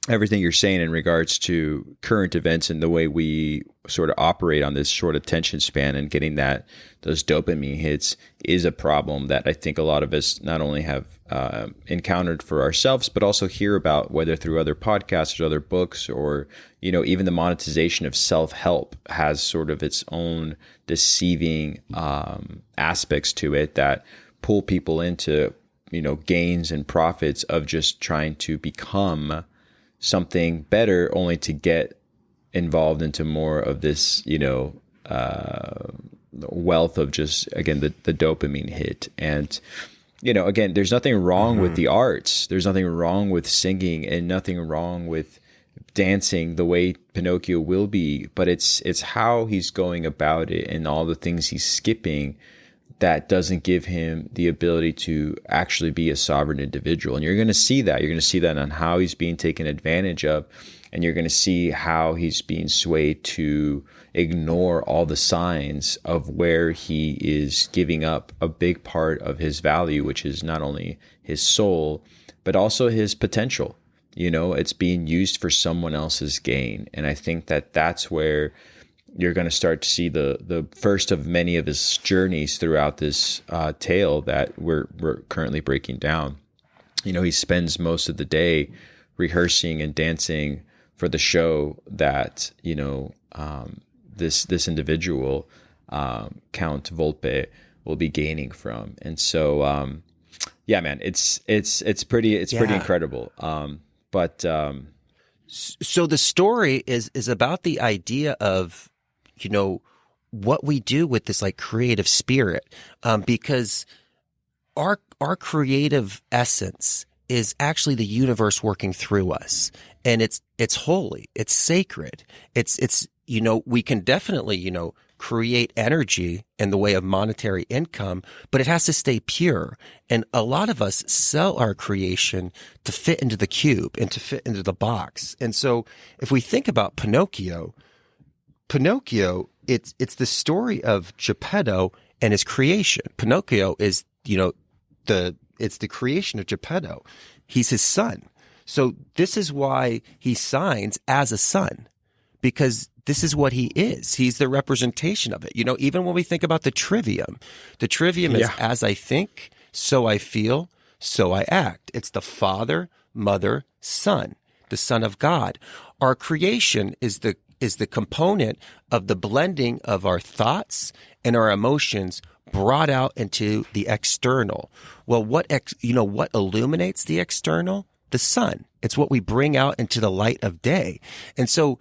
Speaker 1: everything you're saying in regards to current events and the way we sort of operate on this short attention span and getting those dopamine hits is a problem that I think a lot of us not only have encountered for ourselves, but also hear about, whether through other podcasts or other books, or, even the monetization of self-help has sort of its own deceiving aspects to it that pull people into, gains and profits of just trying to become something better, only to get involved into more of this, wealth of just, again, the dopamine hit. And, again, there's nothing wrong with the arts. There's nothing wrong with singing and nothing wrong with dancing the way Pinocchio will be, but it's how he's going about it and all the things he's skipping that doesn't give him the ability to actually be a sovereign individual. And you're going to see that. You're going to see that on how he's being taken advantage of. And you're going to see how he's being swayed to ignore all the signs of where he is giving up a big part of his value, which is not only his soul, but also his potential. It's being used for someone else's gain. And I think that that's where you're going to start to see the first of many of his journeys throughout this tale that we're currently breaking down. He spends most of the day rehearsing and dancing for the show that this individual Count Volpe will be gaining from. And so yeah, man, it's pretty incredible.
Speaker 2: So the story is about the idea of what we do with this like creative spirit, because our creative essence is actually the universe working through us, and it's holy, it's sacred, it's we can definitely create energy in the way of monetary income, but it has to stay pure. And a lot of us sell our creation to fit into the cube and to fit into the box. And so if we think about Pinocchio, it's the story of Geppetto and his creation. Pinocchio is, it's the creation of Geppetto. He's his son. So this is why he signs as a son, because this is what he is. He's the representation of it. Even when we think about the trivium is as I think, so I feel, so I act. It's the Father, Mother, Son, the Son of God. Our creation is the component of the blending of our thoughts and our emotions brought out into the external. Well, what illuminates the external? The sun. It's what we bring out into the light of day. And so,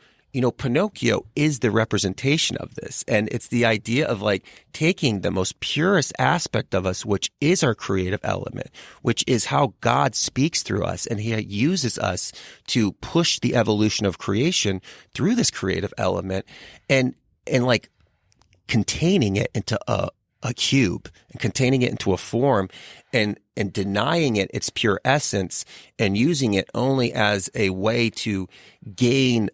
Speaker 2: Pinocchio is the representation of this. And it's the idea of like taking the most purest aspect of us, which is our creative element, which is how God speaks through us. And he uses us to push the evolution of creation through this creative element and like containing it into a cube and containing it into a form and denying it its pure essence and using it only as a way to gain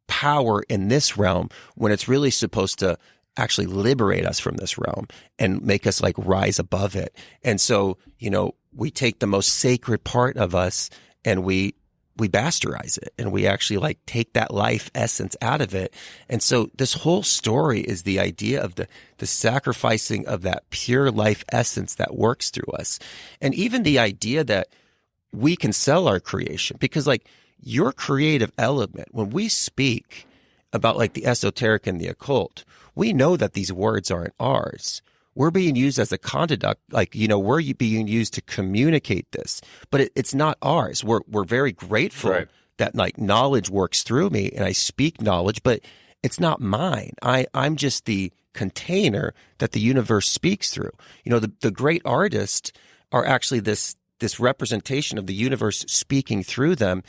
Speaker 2: power in this realm, when it's really supposed to actually liberate us from this realm and make us like rise above it. And so, we take the most sacred part of us and we bastardize it, and we actually like take that life essence out of it. And so this whole story is the idea of the sacrificing of that pure life essence that works through us. And even the idea that we can sell our creation, because like your creative element, when we speak about like the esoteric and the occult, we know that these words aren't ours. We're being used as a conduct, like, we're being used to communicate this, but it's not ours. We're very grateful that like knowledge works through me and I speak knowledge, but it's not mine. I'm just the container that the universe speaks through. The great artists are actually this representation of the universe speaking through them.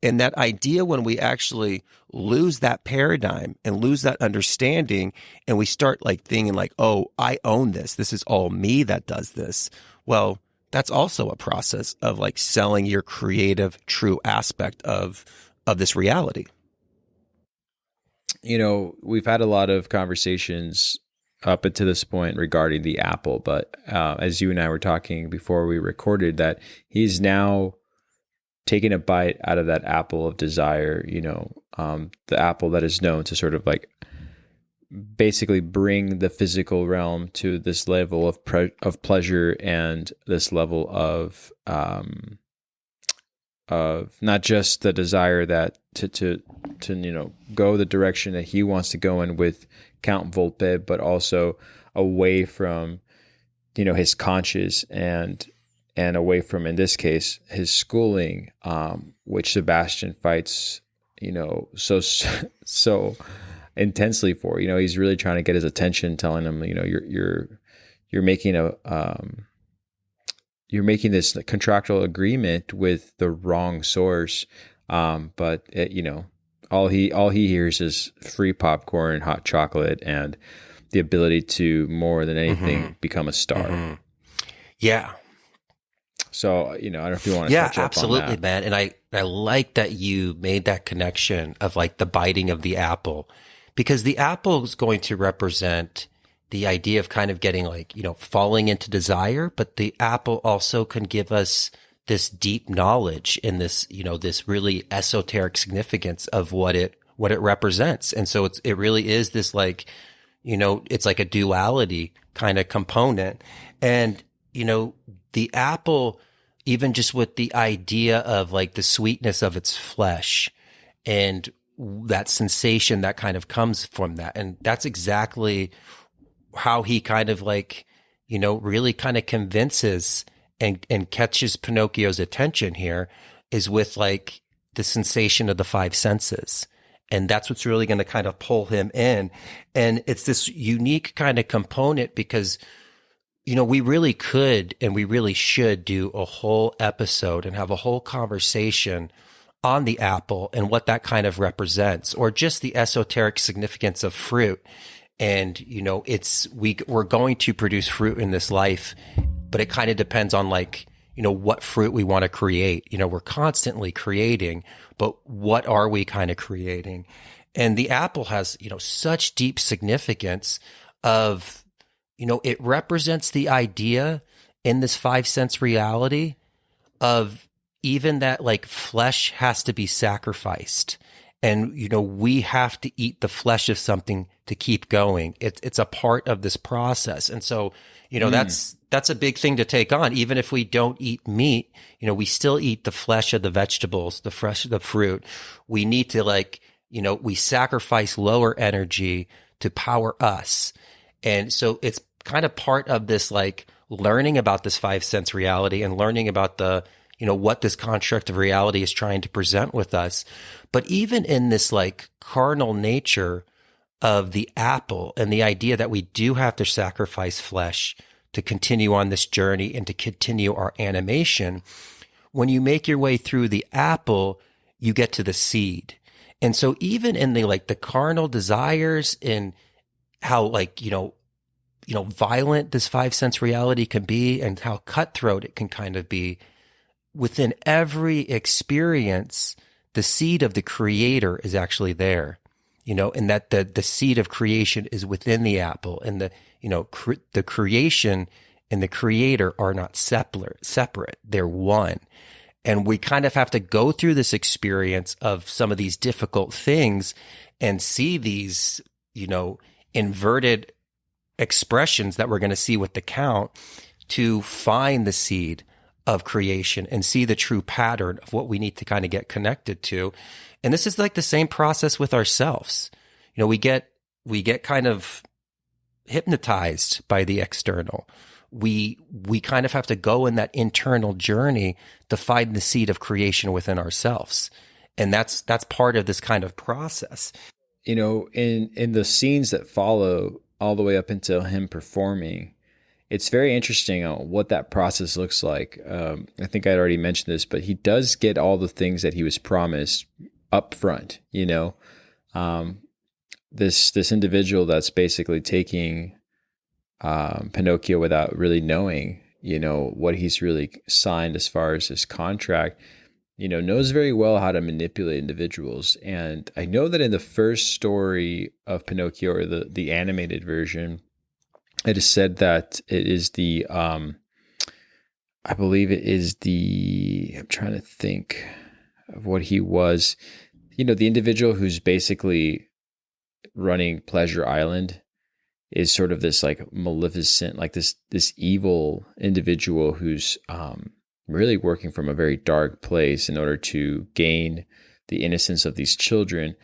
Speaker 2: And that idea, when we actually lose that paradigm and lose that understanding, and we start like thinking like, oh, I own this. This is all me that does this. Well, that's also a process of like selling your creative, true aspect of this reality.
Speaker 1: We've had a lot of conversations up until this point regarding the Apple, but as you and I were talking before we recorded, that he's now taking a bite out of that apple of desire, the apple that is known to sort of like basically bring the physical realm to this level of pleasure, and this level of not just the desire that to go the direction that he wants to go in with Count Volpe, but also away from his conscience, and away from, in this case, his schooling, which Sebastian fights so intensely for. He's really trying to get his attention, telling him, you're making you're making this contractual agreement with the wrong source. But all he hears is free popcorn, hot chocolate, and the ability to, more than anything, become a star.
Speaker 2: Yeah.
Speaker 1: So, I don't know if you want to touch up
Speaker 2: absolutely,
Speaker 1: on that.
Speaker 2: man. And I like that you made that connection of like the biting of the apple, because the apple is going to represent the idea of kind of getting like, falling into desire, but the apple also can give us this deep knowledge in this, this really esoteric significance of what it represents. And so it really is this like, it's like a duality kind of component. And, the apple, even just with the idea of like the sweetness of its flesh and that sensation that kind of comes from that. And that's exactly how he kind of like, really kind of convinces and catches Pinocchio's attention here, is with like the sensation of the five senses. And that's what's really going to kind of pull him in. And it's this unique kind of component because, we really could and we really should do a whole episode and have a whole conversation on the apple and what that kind of represents, or just the esoteric significance of fruit. And, we're going to produce fruit in this life, but it kind of depends on like, what fruit we want to create. We're constantly creating, but what are we kind of creating? And the apple has, such deep significance of, it represents the idea in this five sense reality of even that like flesh has to be sacrificed. And, we have to eat the flesh of something to keep going. It's a part of this process. And so, that's a big thing to take on. Even if we don't eat meat, we still eat the flesh of the vegetables, the flesh of the fruit. We need to like, we sacrifice lower energy to power us. And so it's kind of part of this like learning about this five sense reality and learning about the, what this construct of reality is trying to present with us. But even in this like carnal nature of the apple and the idea that we do have to sacrifice flesh to continue on this journey and to continue our animation, when you make your way through the apple, you get to the seed. And so even in the like the carnal desires and how like, violent this five sense reality can be and how cutthroat it can kind of be, within every experience, the seed of the creator is actually there, and that the seed of creation is within the apple, and the creation and the creator are not separate. They're one. And we kind of have to go through this experience of some of these difficult things and see these, inverted expressions that we're going to see with the count to find the seed of creation and see the true pattern of what we need to kind of get connected to. And this is like the same process with ourselves. We get kind of hypnotized by the external. We kind of have to go in that internal journey to find the seed of creation within ourselves. And that's part of this kind of process.
Speaker 1: In the scenes that follow all the way up until him performing, it's very interesting what that process looks like. I think I'd already mentioned this, but he does get all the things that he was promised up front. This individual that's basically taking Pinocchio without really knowing, what he's really signed as far as his contract, knows very well how to manipulate individuals. And I know that in the first story of Pinocchio, or the animated version, it is said that it is the I believe it is I'm trying to think of what he was. The individual who's basically running Pleasure Island is sort of this like maleficent, like this evil individual who's really working from a very dark place in order to gain the innocence of these children.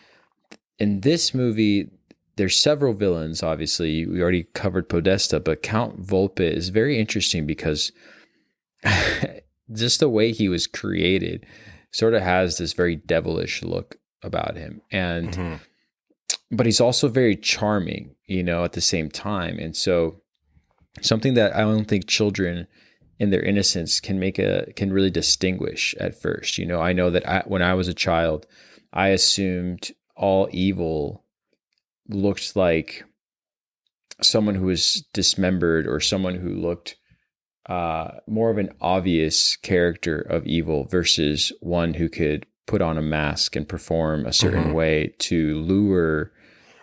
Speaker 1: In this movie, there's several villains, obviously. We already covered Podesta, but Count Volpe is very interesting because just the way he was created sort of has this very devilish look about him. And but he's also very charming, at the same time. And so something that I don't think children in their innocence can really distinguish at first. I know that when I was a child, I assumed all evil looked like someone who was dismembered or someone who looked more of an obvious character of evil versus one who could put on a mask and perform a certain way to lure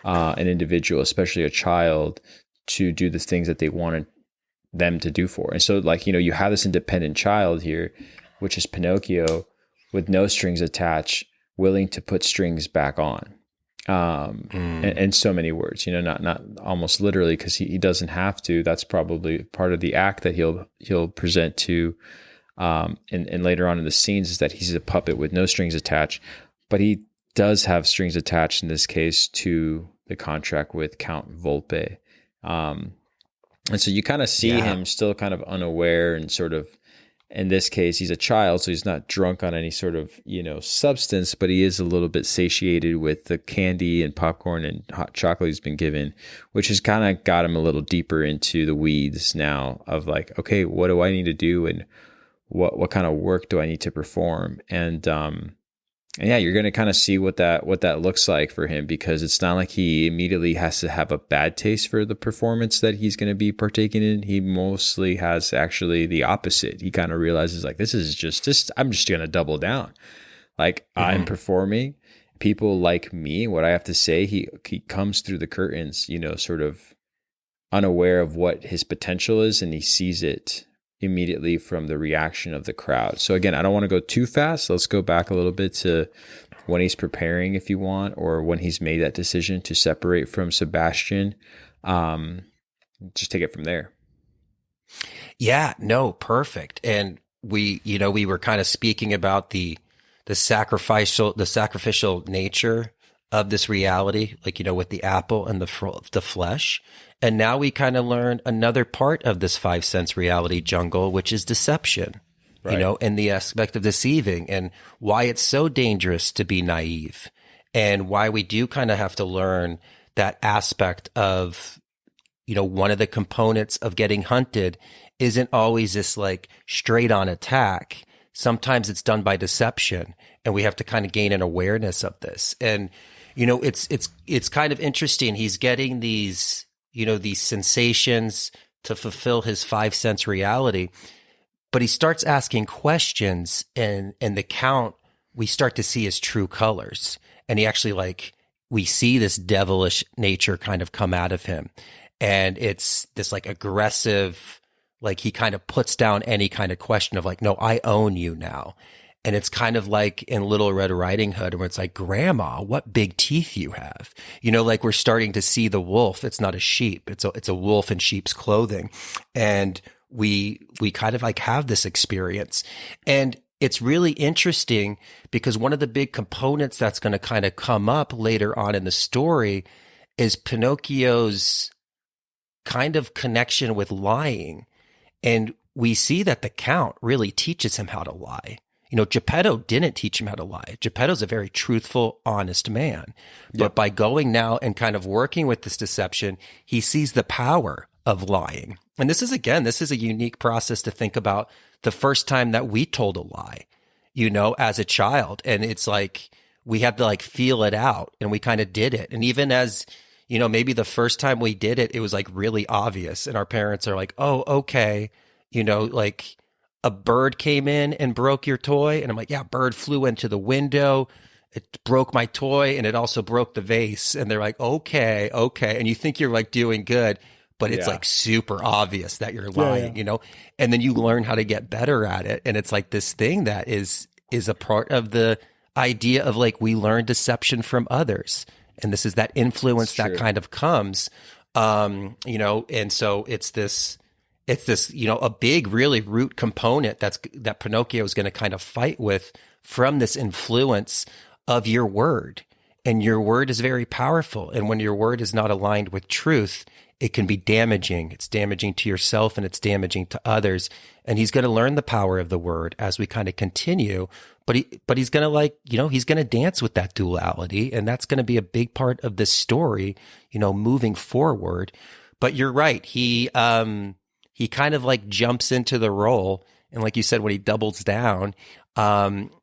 Speaker 1: an individual, especially a child, to do the things that they wanted them to do for. And so you have this independent child here, which is Pinocchio, with no strings attached, willing to put strings back on. In so many words, not almost literally, because he doesn't have to. That's probably part of the act that he'll present to, and later on in the scenes, is that he's a puppet with no strings attached, but he does have strings attached in this case to the contract with Count Volpe. And so you kind of see him still kind of unaware and sort of, in this case, he's a child, so he's not drunk on any sort of, substance, but he is a little bit satiated with the candy and popcorn and hot chocolate he's been given, which has kind of got him a little deeper into the weeds now of like, okay, what do I need to do? And what kind of work do I need to perform? And yeah, you're going to kind of see what that looks like for him, because it's not like he immediately has to have a bad taste for the performance that he's going to be partaking in. He mostly has actually the opposite. He kind of realizes like, this is just I'm just going to double down. Like I'm performing, people like me, what I have to say. He comes through the curtains, sort of unaware of what his potential is, and he sees it immediately from the reaction of the crowd. So again, I don't want to go too fast. Let's go back a little bit to when he's preparing, if you want, or when he's made that decision to separate from Sebastian. Just take it from there.
Speaker 2: Yeah, no, perfect. And we were kind of speaking about the sacrificial nature of this reality, like, with the apple and the flesh. And now we kind of learn another part of this 5 sense reality jungle, which is deception,
Speaker 1: right.
Speaker 2: And the aspect of deceiving, and why it's so dangerous to be naive, and why we do kind of have to learn that aspect of, one of the components of getting hunted isn't always this like straight on attack. Sometimes it's done by deception, and we have to kind of gain an awareness of this. And, it's kind of interesting. He's getting these sensations to fulfill his 5 sense reality, but he starts asking questions, and the Count, we start to see his true colors. And he actually we see this devilish nature kind of come out of him. And it's this like aggressive, like he kind of puts down any kind of question of like, no, I own you now. And it's kind of like in Little Red Riding Hood, where it's like, Grandma, what big teeth you have. Like we're starting to see the wolf. It's not a sheep. It's a wolf in sheep's clothing. And we kind of like have this experience. And it's really interesting because one of the big components that's going to kind of come up later on in the story is Pinocchio's kind of connection with lying. And we see that the Count really teaches him how to lie. Geppetto didn't teach him how to lie. Geppetto's a very truthful, honest man. But by going now and kind of working with this deception, he sees the power of lying. And this is a unique process to think about the first time that we told a lie, as a child. And it's like, we had to like feel it out, and we kind of did it. And even as, maybe the first time we did it, it was like really obvious. And our parents are like, oh, okay. Like, a bird came in and broke your toy. And I'm like, yeah, bird flew into the window. It broke my toy, and it also broke the vase. And they're like, okay. And you think you're like doing good, but it's
Speaker 1: Yeah.
Speaker 2: like super obvious that you're
Speaker 3: Yeah,
Speaker 2: lying,
Speaker 3: yeah.
Speaker 2: you know? And then you learn how to get better at it. And it's like this thing that is a part of the idea of like, we learn deception from others. And this is that influence that
Speaker 1: true.
Speaker 2: kind of comes, you know, and so it's this, you know, a big really root component that Pinocchio is going to kind of fight with from this influence of your word. And your word is very powerful. And when your word is not aligned with truth, it can be damaging. It's damaging to yourself and it's damaging to others. And he's going to learn the power of the word as we kind of continue. But he's going to, like, you know, he's going to dance with that duality. And that's going to be a big part of this story, you know, moving forward. But you're right. He kind of like jumps into the role. And like you said, when he doubles down,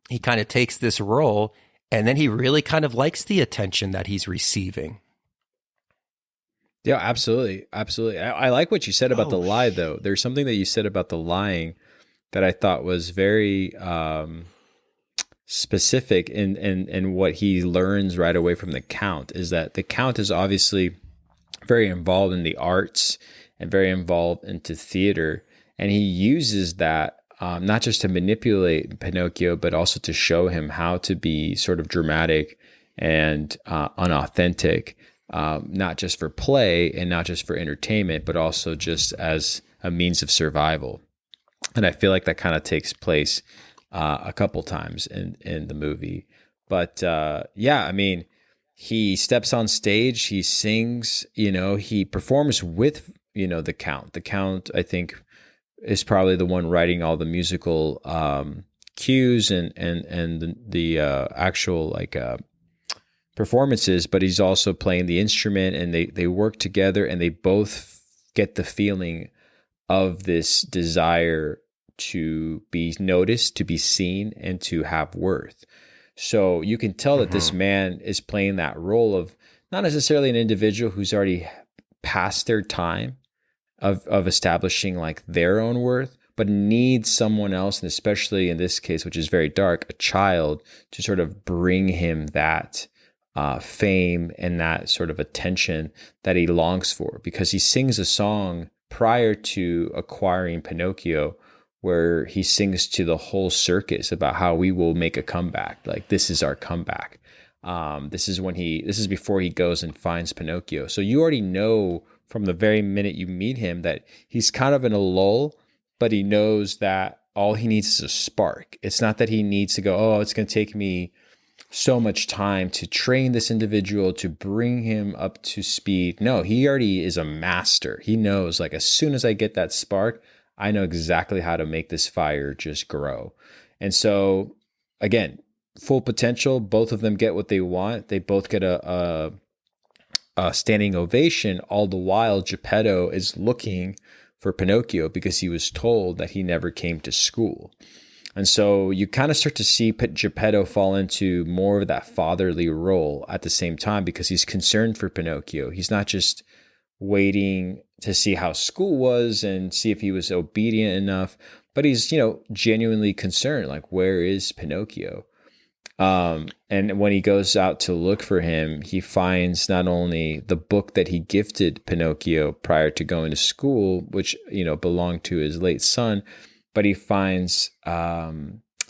Speaker 2: he kind of takes this role. And then he really kind of likes the attention that he's receiving.
Speaker 1: Yeah, absolutely. Absolutely. I like what you said about the lie, though. There's something that you said about the lying that I thought was very specific in what he learns right away from the Count, is that the Count is obviously very involved in the arts and very involved into theater. And he uses that not just to manipulate Pinocchio, but also to show him how to be sort of dramatic and unauthentic, not just for play and not just for entertainment, but also just as a means of survival. And I feel like that kind of takes place a couple times in the movie. But yeah, I mean, he steps on stage, he sings, you know, he performs with, you know, the Count. The Count, I think, is probably the one writing all the musical cues and the actual like performances, but he's also playing the instrument, and they work together, and they both get the feeling of this desire to be noticed, to be seen, and to have worth. So you can tell that this man is playing that role of not necessarily an individual who's already past their time of establishing like their own worth, but needs someone else, and especially in this case, which is very dark, a child, to sort of bring him that fame and that sort of attention that he longs for. Because he sings a song prior to acquiring Pinocchio where he sings to the whole circus about how we will make a comeback. Like, this is our comeback. This is before he goes and finds Pinocchio. So you already know from the very minute you meet him that he's kind of in a lull, but he knows that all he needs is a spark. It's not that he needs to go, oh, it's going to take me so much time to train this individual to bring him up to speed. No, he already is a master. He knows, like, as soon as I get that spark, I know exactly how to make this fire just grow. And so, again, full potential. Both of them get what they want. They both get a standing ovation. All the while, Geppetto is looking for Pinocchio because he was told that he never came to school. And so you kind of start to see Geppetto fall into more of that fatherly role at the same time, because he's concerned for Pinocchio. He's not just waiting to see how school was and see if he was obedient enough, but he's, you know, genuinely concerned, like, where is Pinocchio? And when he goes out to look for him, he finds not only the book that he gifted Pinocchio prior to going to school, which, you know, belonged to his late son, but he finds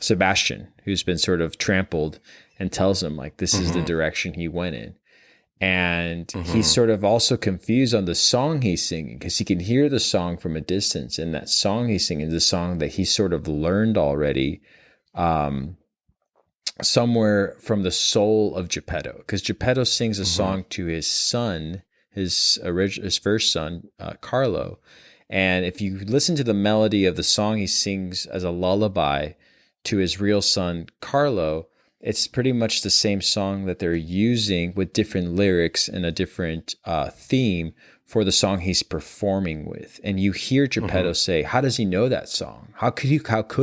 Speaker 1: Sebastian, who's been sort of trampled, and tells him, like, this is the direction he went in. And he's sort of also confused on the song he's singing, because he can hear the song from a distance. And that song he's singing is a song that he sort of learned already somewhere from the soul of Geppetto. Because Geppetto sings a song to his son, his first son, Carlo. And if you listen to the melody of the song he sings as a lullaby to his real son, Carlo, it's pretty much the same song that they're using with different lyrics and a different theme for the song he's performing with. And you hear Geppetto say, how does he know that song? How could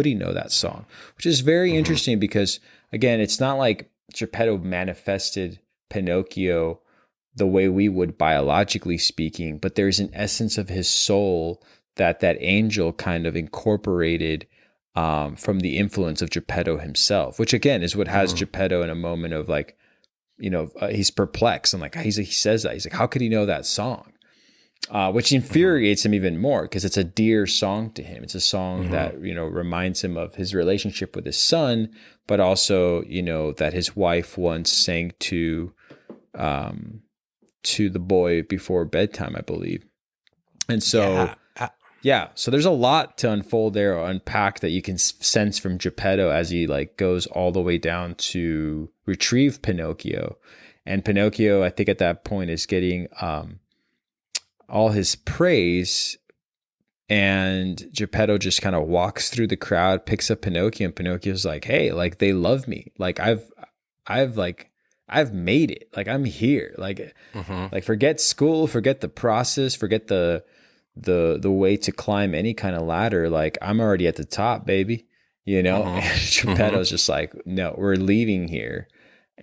Speaker 1: he know that song? Which is very interesting, because, again, it's not like Geppetto manifested Pinocchio the way we would, biologically speaking, but there's an essence of his soul that angel kind of incorporated from the influence of Geppetto himself, which, again, is what has Geppetto in a moment of, like, you know, he's perplexed. And, like, he says that, he's like, how could he know that song? which infuriates him even more because it's a dear song to him. It's a song that, you know, reminds him of his relationship with his son, but also, you know, that his wife once sang to the boy before bedtime, I believe. And so, so there's a lot to unfold there or unpack that you can sense from Geppetto as he like goes all the way down to retrieve Pinocchio. And Pinocchio, I think at that point is getting all his praise, and Geppetto just kind of walks through the crowd, picks up Pinocchio, and Pinocchio's like, "Hey, like they love me. Like I've made it. Like I'm here. Like like forget school, forget the process, forget the way to climb any kind of ladder. Like I'm already at the top, baby." You know, and Geppetto's just like, "No, we're leaving here."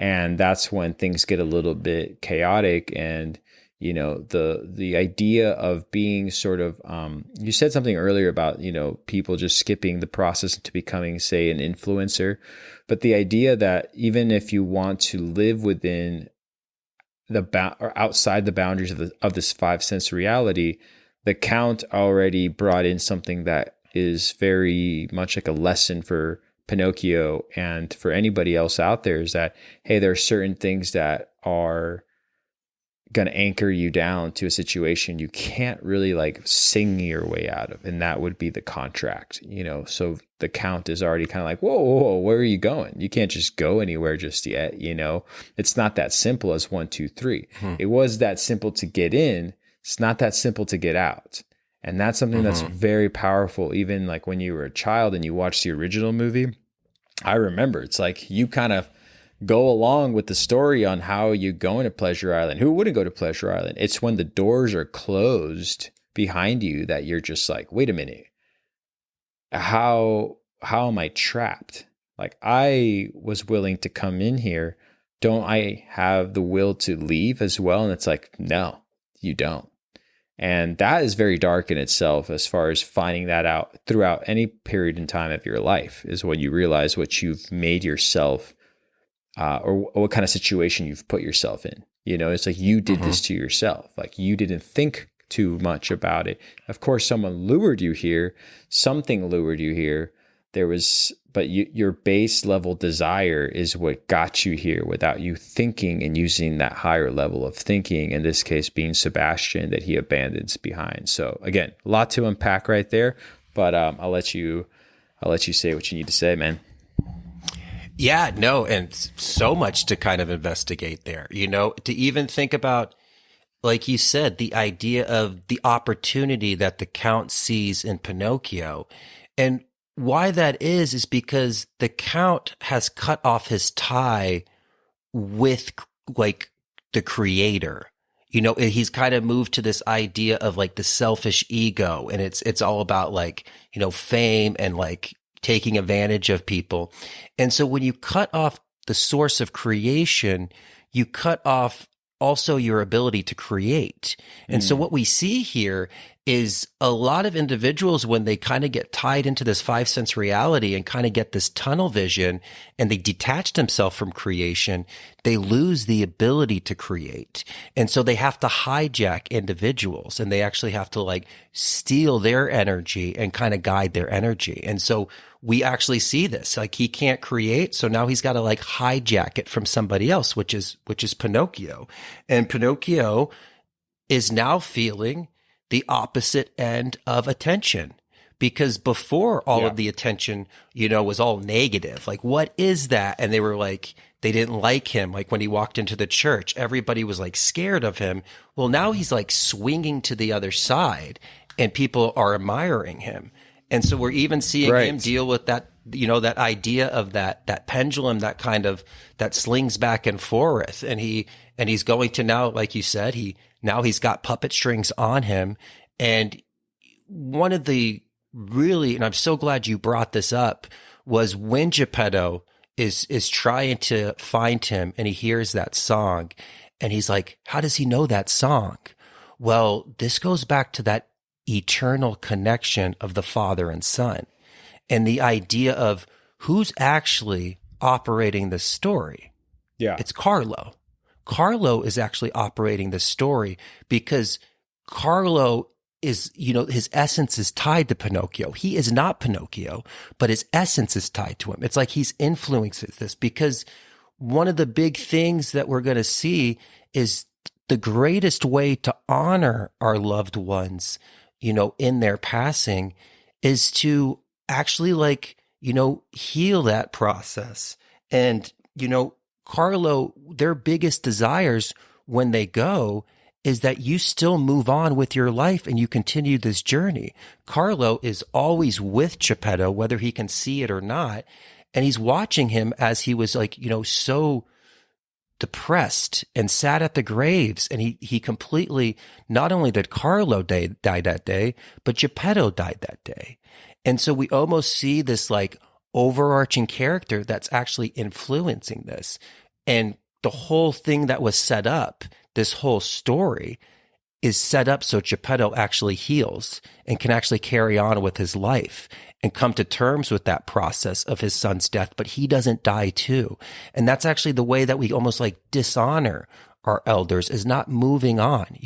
Speaker 1: And that's when things get a little bit chaotic. And, you know, the idea of being sort of, you said something earlier about, you know, people just skipping the process into becoming, say, an influencer. But the idea that even if you want to live within or outside the boundaries of this five sense reality, the Count already brought in something that is very much like a lesson for Pinocchio and for anybody else out there, is that, hey, there are certain things that are going to anchor you down to a situation you can't really like sing your way out of. And that would be the contract, you know? So the Count is already kind of like, whoa, where are you going? You can't just go anywhere just yet. You know, it's not that simple as 1, 2, 3. It was that simple to get in. It's not that simple to get out. And that's something that's very powerful. Even like when you were a child and you watched the original movie, I remember it's like you kind of go along with the story on how you go into Pleasure Island. Who wouldn't go to Pleasure Island? It's when the doors are closed behind you that you're just like, wait a minute, how am I trapped? Like I was willing to come in here. Don't I have the will to leave as well? And it's like, no, you don't. And that is very dark in itself as far as finding that out throughout any period in time of your life, is when you realize what you've made yourself or what kind of situation you've put yourself in. You know, it's like you did this to yourself. Like you didn't think too much about it. Of course, someone lured you here. Something lured you here. But your base level desire is what got you here without you thinking and using that higher level of thinking, in this case being Sebastian, that he abandons behind. So again, a lot to unpack right there, but I'll let you say what you need to say, man.
Speaker 2: Yeah, no, and so much to kind of investigate there, you know, to even think about, like you said, the idea of the opportunity that the Count sees in Pinocchio. And why that is because the Count has cut off his tie with like the creator. You know, he's kind of moved to this idea of like the selfish ego, and it's all about like, you know, fame and like taking advantage of people. And so when you cut off the source of creation, you cut off also your ability to create. And so what we see here is a lot of individuals, when they kind of get tied into this five sense reality and kind of get this tunnel vision and they detach themselves from creation, they lose the ability to create. And so they have to hijack individuals, and they actually have to like steal their energy and kind of guide their energy. And so we actually see this, like he can't create. So now he's got to like hijack it from somebody else, which is Pinocchio. And Pinocchio is now feeling the opposite end of attention, because before all of the attention, you know, was all negative. Like, what is that? And they were like, they didn't like him. Like when he walked into the church, everybody was like scared of him. Well, now he's like swinging to the other side and people are admiring him. And so we're even seeing him deal with that, you know, that idea of that pendulum, that kind of, that slings back and forth. And he's going to now, like you said, he's got puppet strings on him. And one of the really, and I'm so glad you brought this up, was when Geppetto is trying to find him and he hears that song and he's like, how does he know that song? Well, this goes back to that eternal connection of the Father and Son, and the idea of who's actually operating the story. Yeah. It's Carlo. Carlo is actually operating the story because Carlo is, his essence is tied to Pinocchio. He is not Pinocchio, but his essence is tied to him. It's like he's influences this, because one of the big things that we're going to see is the greatest way to honor our loved ones, in their passing, is to actually heal that process. And, Carlo, their biggest desires when they go is that you still move on with your life and you continue this journey. Carlo is always with Geppetto, whether he can see it or not. And he's watching him as he was so depressed and sat at the graves. And he completely, not only did Carlo die that day, but Geppetto died that day. And so we almost see this overarching character that's actually influencing this. And the whole thing that was set up, this whole story, is set up so Geppetto actually heals and can actually carry on with his life and come to terms with that process of his son's death, but he doesn't die too. And that's actually the way that we almost dishonor our elders, is not moving on.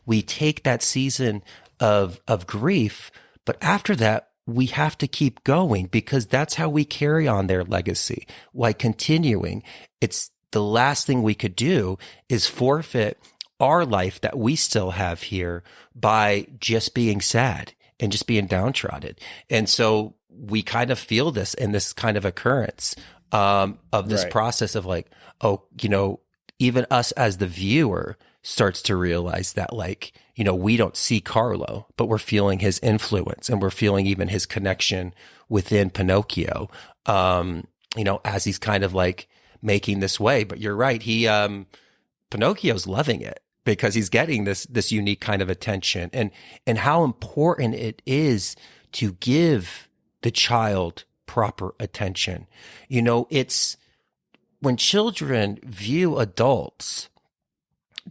Speaker 2: We take that season of grief, but after that, we have to keep going, because that's how we carry on their legacy. By continuing, it's the last thing we could do is forfeit our life that we still have here by just being sad and just being downtrodden. And so we kind of feel this in this kind of occurrence of this process of even us as the viewer starts to realize that we don't see Carlo, but we're feeling his influence, and we're feeling even his connection within Pinocchio, as he's kind of making this way. But you're right. Pinocchio's loving it, because he's getting this unique kind of attention, and how important it is to give the child proper attention. It's when children view adults,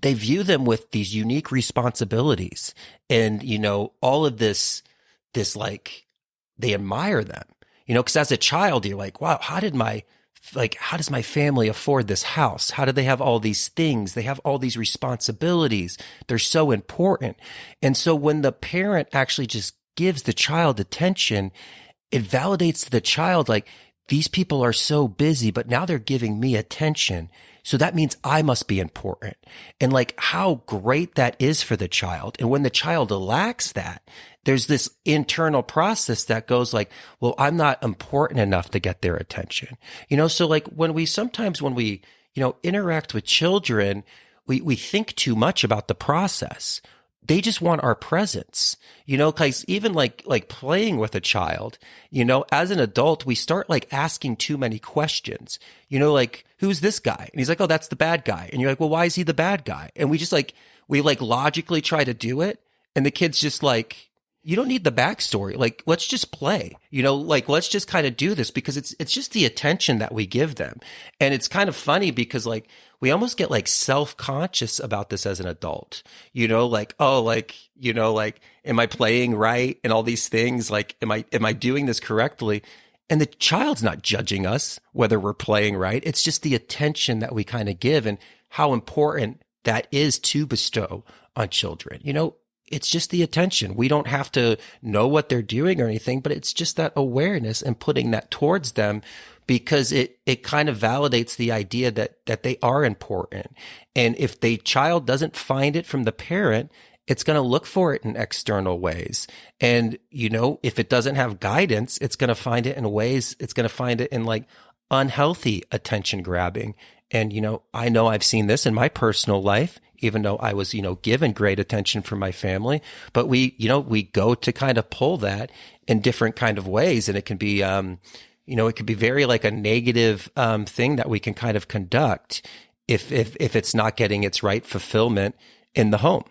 Speaker 2: they view them with these unique responsibilities, and, all of this, they admire them, because as a child, you're like, wow, how does my family afford this house? How do they have all these things? They have all these responsibilities. They're so important. And so when the parent actually just gives the child attention, it validates to the child, these people are so busy, but now they're giving me attention. So that means I must be important. And how great that is for the child. And when the child lacks that, there's this internal process that goes well, I'm not important enough to get their attention. So when we interact with children, we think too much about the process. They just want our presence, cause even playing with a child, as an adult, we start asking too many questions, who's this guy? And he's like, oh, that's the bad guy. And you're like, well, why is he the bad guy? And we just we logically try to do it. And the kid's just you don't need the backstory. Let's just play, let's just kind of do this, because it's just the attention that we give them. And it's kind of funny because we almost get self-conscious about this as an adult, am I playing right? And all these things, am I doing this correctly? And the child's not judging us whether we're playing right. It's just the attention that we kind of give, and how important that is to bestow on children. It's just the attention. We don't have to know what they're doing or anything, but it's just that awareness and putting that towards them, because it kind of validates the idea that they are important. And if the child doesn't find it from the parent, it's going to look for it in external ways. And, if it doesn't have guidance, it's going to find it in ways, it's going to find it in unhealthy attention grabbing. And, I know I've seen this in my personal life, even though I was, given great attention from my family, but we go to kind of pull that in different kind of ways. And it can be, it could be very a negative, thing that we can kind of conduct if it's not getting its right fulfillment in the home.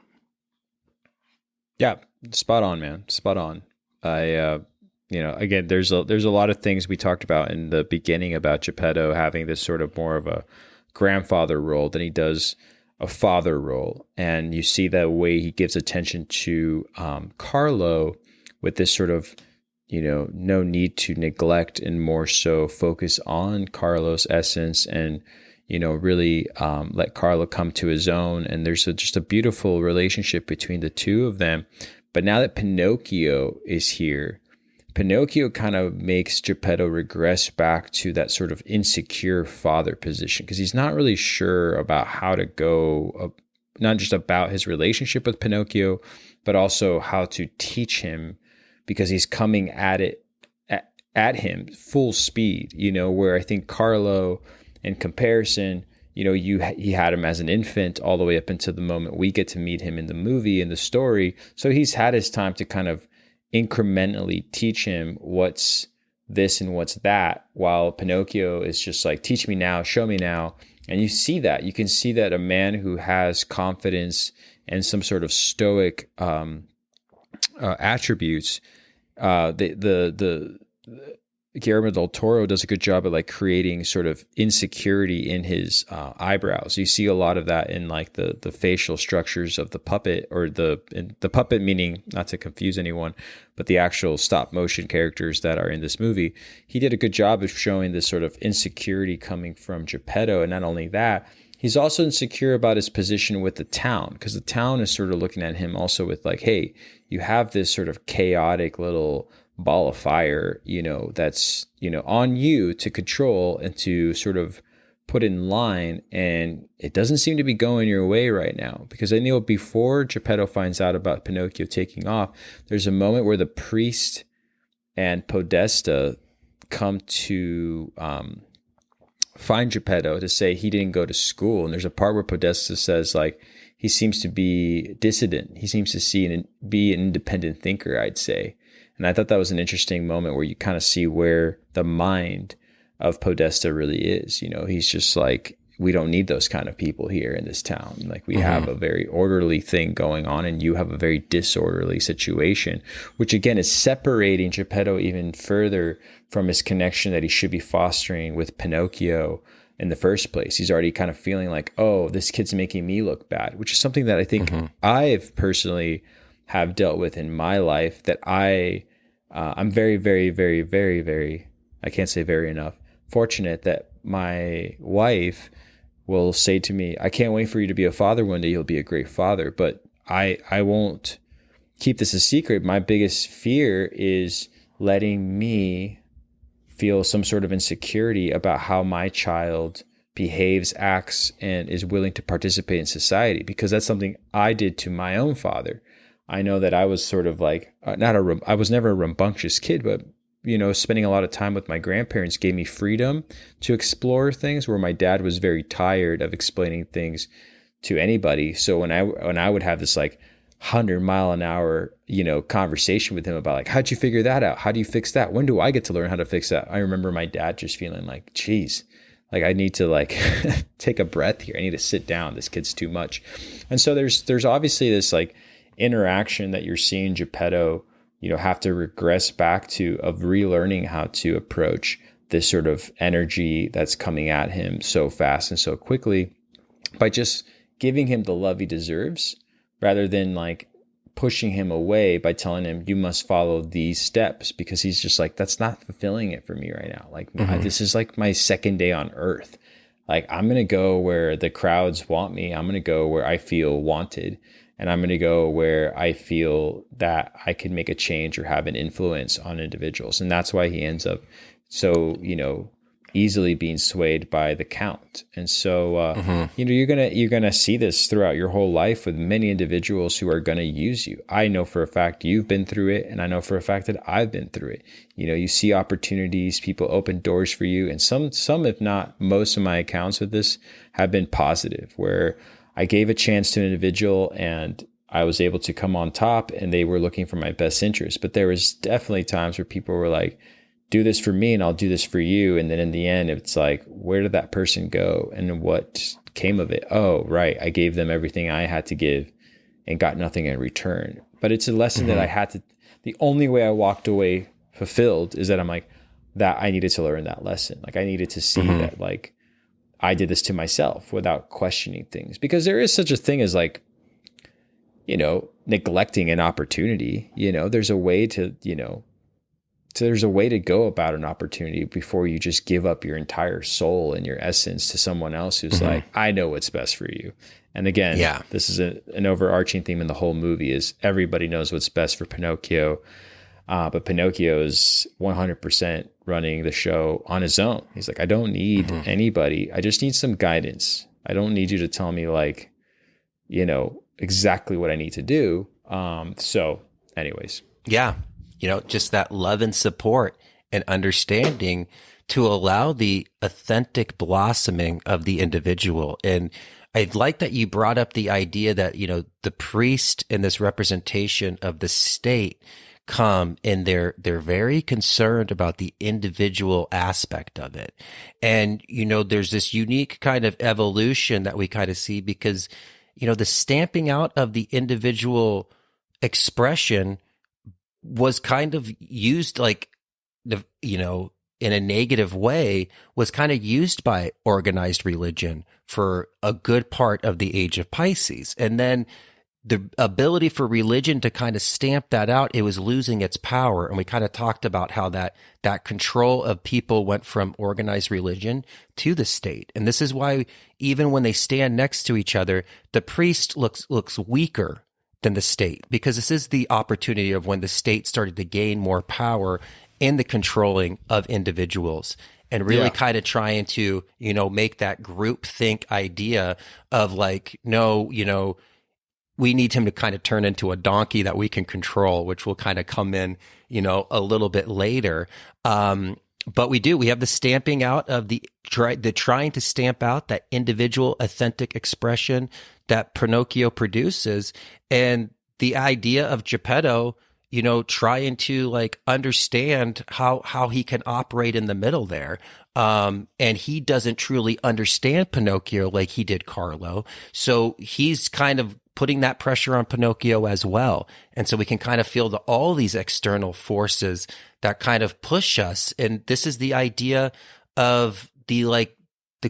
Speaker 1: Yeah. Spot on, man. Spot on. Again, there's a lot of things we talked about in the beginning about Geppetto having this sort of more of a grandfather role than he does a father role. And you see the way he gives attention to Carlo with this sort of, no need to neglect, and more so focus on Carlo's essence and, really let Carlo come to his own. And there's just a beautiful relationship between the two of them. But now that Pinocchio is here, Pinocchio kind of makes Geppetto regress back to that sort of insecure father position, because he's not really sure about how to go, not just about his relationship with Pinocchio, but also how to teach him, because he's coming at him full speed, where I think Carlo, in comparison, he had him as an infant all the way up until the moment we get to meet him in the movie, in the story. So he's had his time to kind of incrementally teach him what's this and what's that, while Pinocchio is just like, teach me now, show me now. And you can see that a man who has confidence and some sort of stoic attributes, the Guillermo del Toro does a good job at like creating sort of insecurity in his eyebrows. You see a lot of that in like the facial structures of the puppet, or the puppet, meaning, not to confuse anyone, but the actual stop motion characters that are in this movie. He did a good job of showing this sort of insecurity coming from Geppetto. And not only that, he's also insecure about his position with the town, because the town is sort of looking at him also with like, hey, you have this sort of chaotic little ball of fire, that's, on you to control and to sort of put in line. And it doesn't seem to be going your way right now, because I know before Geppetto finds out about Pinocchio taking off, there's a moment where the priest and Podesta come to find Geppetto to say he didn't go to school. And there's a part where Podesta says like, he seems to be dissident. He seems to be an independent thinker, I'd say. And I thought that was an interesting moment where you kind of see where the mind of Podesta really is. He's just like, we don't need those kind of people here in this town. Like, we have a very orderly thing going on, and you have a very disorderly situation, which again is separating Geppetto even further from his connection that he should be fostering with Pinocchio in the first place. He's already kind of feeling like, oh, this kid's making me look bad, which is something that I think I've personally have dealt with in my life, that I'm very, very, very, very, very, I can't say very enough, fortunate that my wife will say to me, I can't wait for you to be a father one day. You'll be a great father. But I won't keep this a secret. My biggest fear is letting me feel some sort of insecurity about how my child behaves, acts, and is willing to participate in society, because that's something I did to my own father. I know that I was sort of like, I was never a rambunctious kid, but, spending a lot of time with my grandparents gave me freedom to explore things, where my dad was very tired of explaining things to anybody. So when I would have this like 100-mile-an-hour, conversation with him about like, how'd you figure that out? How do you fix that? When do I get to learn how to fix that? I remember my dad just feeling like, geez, like I need to like take a breath here. I need to sit down. This kid's too much. And so there's obviously this like interaction that you're seeing Geppetto, have to regress back to, of relearning how to approach this sort of energy that's coming at him so fast and so quickly, by just giving him the love he deserves, rather than like pushing him away by telling him you must follow these steps, because he's just like, that's not fulfilling it for me right now. Like this is like my second day on earth. Like, I'm going to go where the crowds want me. I'm going to go where I feel wanted. And I'm going to go where I feel that I can make a change or have an influence on individuals. And that's why he ends up so, easily being swayed by the count. And so, you're going to see this throughout your whole life with many individuals who are going to use you. I know for a fact you've been through it. And I know for a fact that I've been through it. You see opportunities, people open doors for you. And some, if not most of my accounts with this have been positive, where I gave a chance to an individual and I was able to come on top, and they were looking for my best interest. But there was definitely times where people were like, do this for me and I'll do this for you. And then in the end, it's like, where did that person go and what came of it? Oh, right. I gave them everything I had to give and got nothing in return. But it's a lesson that I had to, the only way I walked away fulfilled is that I'm like, that I needed to learn that lesson. Like, I needed to see that, like, I did this to myself without questioning things, because there is such a thing as like, neglecting an opportunity. There's a way to, So there's a way to go about an opportunity before you just give up your entire soul and your essence to someone else who's like, I know what's best for you. And again,
Speaker 2: Yeah.
Speaker 1: this is an overarching theme in the whole movie is everybody knows what's best for Pinocchio. But Pinocchio is 100% running the show on his own. He's like, I don't need anybody. I just need some guidance. I don't need you to tell me like, you know, exactly what I need to do. So anyways.
Speaker 2: Yeah. You know, just that love and support and understanding to allow the authentic blossoming of the individual. And I like that you brought up the idea that, you know, the priest and this representation of the state come and they're very concerned about the individual aspect of it. And, you know, there's this unique kind of evolution that we kind of see because, you know, the stamping out of the individual expression was kind of used like, you know, in a negative way, was kind of used by organized religion for a good part of the age of Pisces. And then the ability for religion to kind of stamp that out, it was losing its power. And we kind of talked about how that control of people went from organized religion to the state. And this is why even when they stand next to each other, the priest looks weaker than the state, because this is the opportunity of when the state started to gain more power in the controlling of individuals and really kind of trying to, you know, make that group think idea of like, no, you know, we need him to kind of turn into a donkey that we can control, which will kind of come in, you know, a little bit later. But we have the stamping out of the trying to stamp out that individual authentic expression that Pinocchio produces, and the idea of Geppetto, you know, trying to like understand how he can operate in the middle there. And he doesn't truly understand Pinocchio like he did Carlo. So he's kind of putting that pressure on Pinocchio as well. And so we can kind of feel all these external forces that kind of push us. And this is the idea of the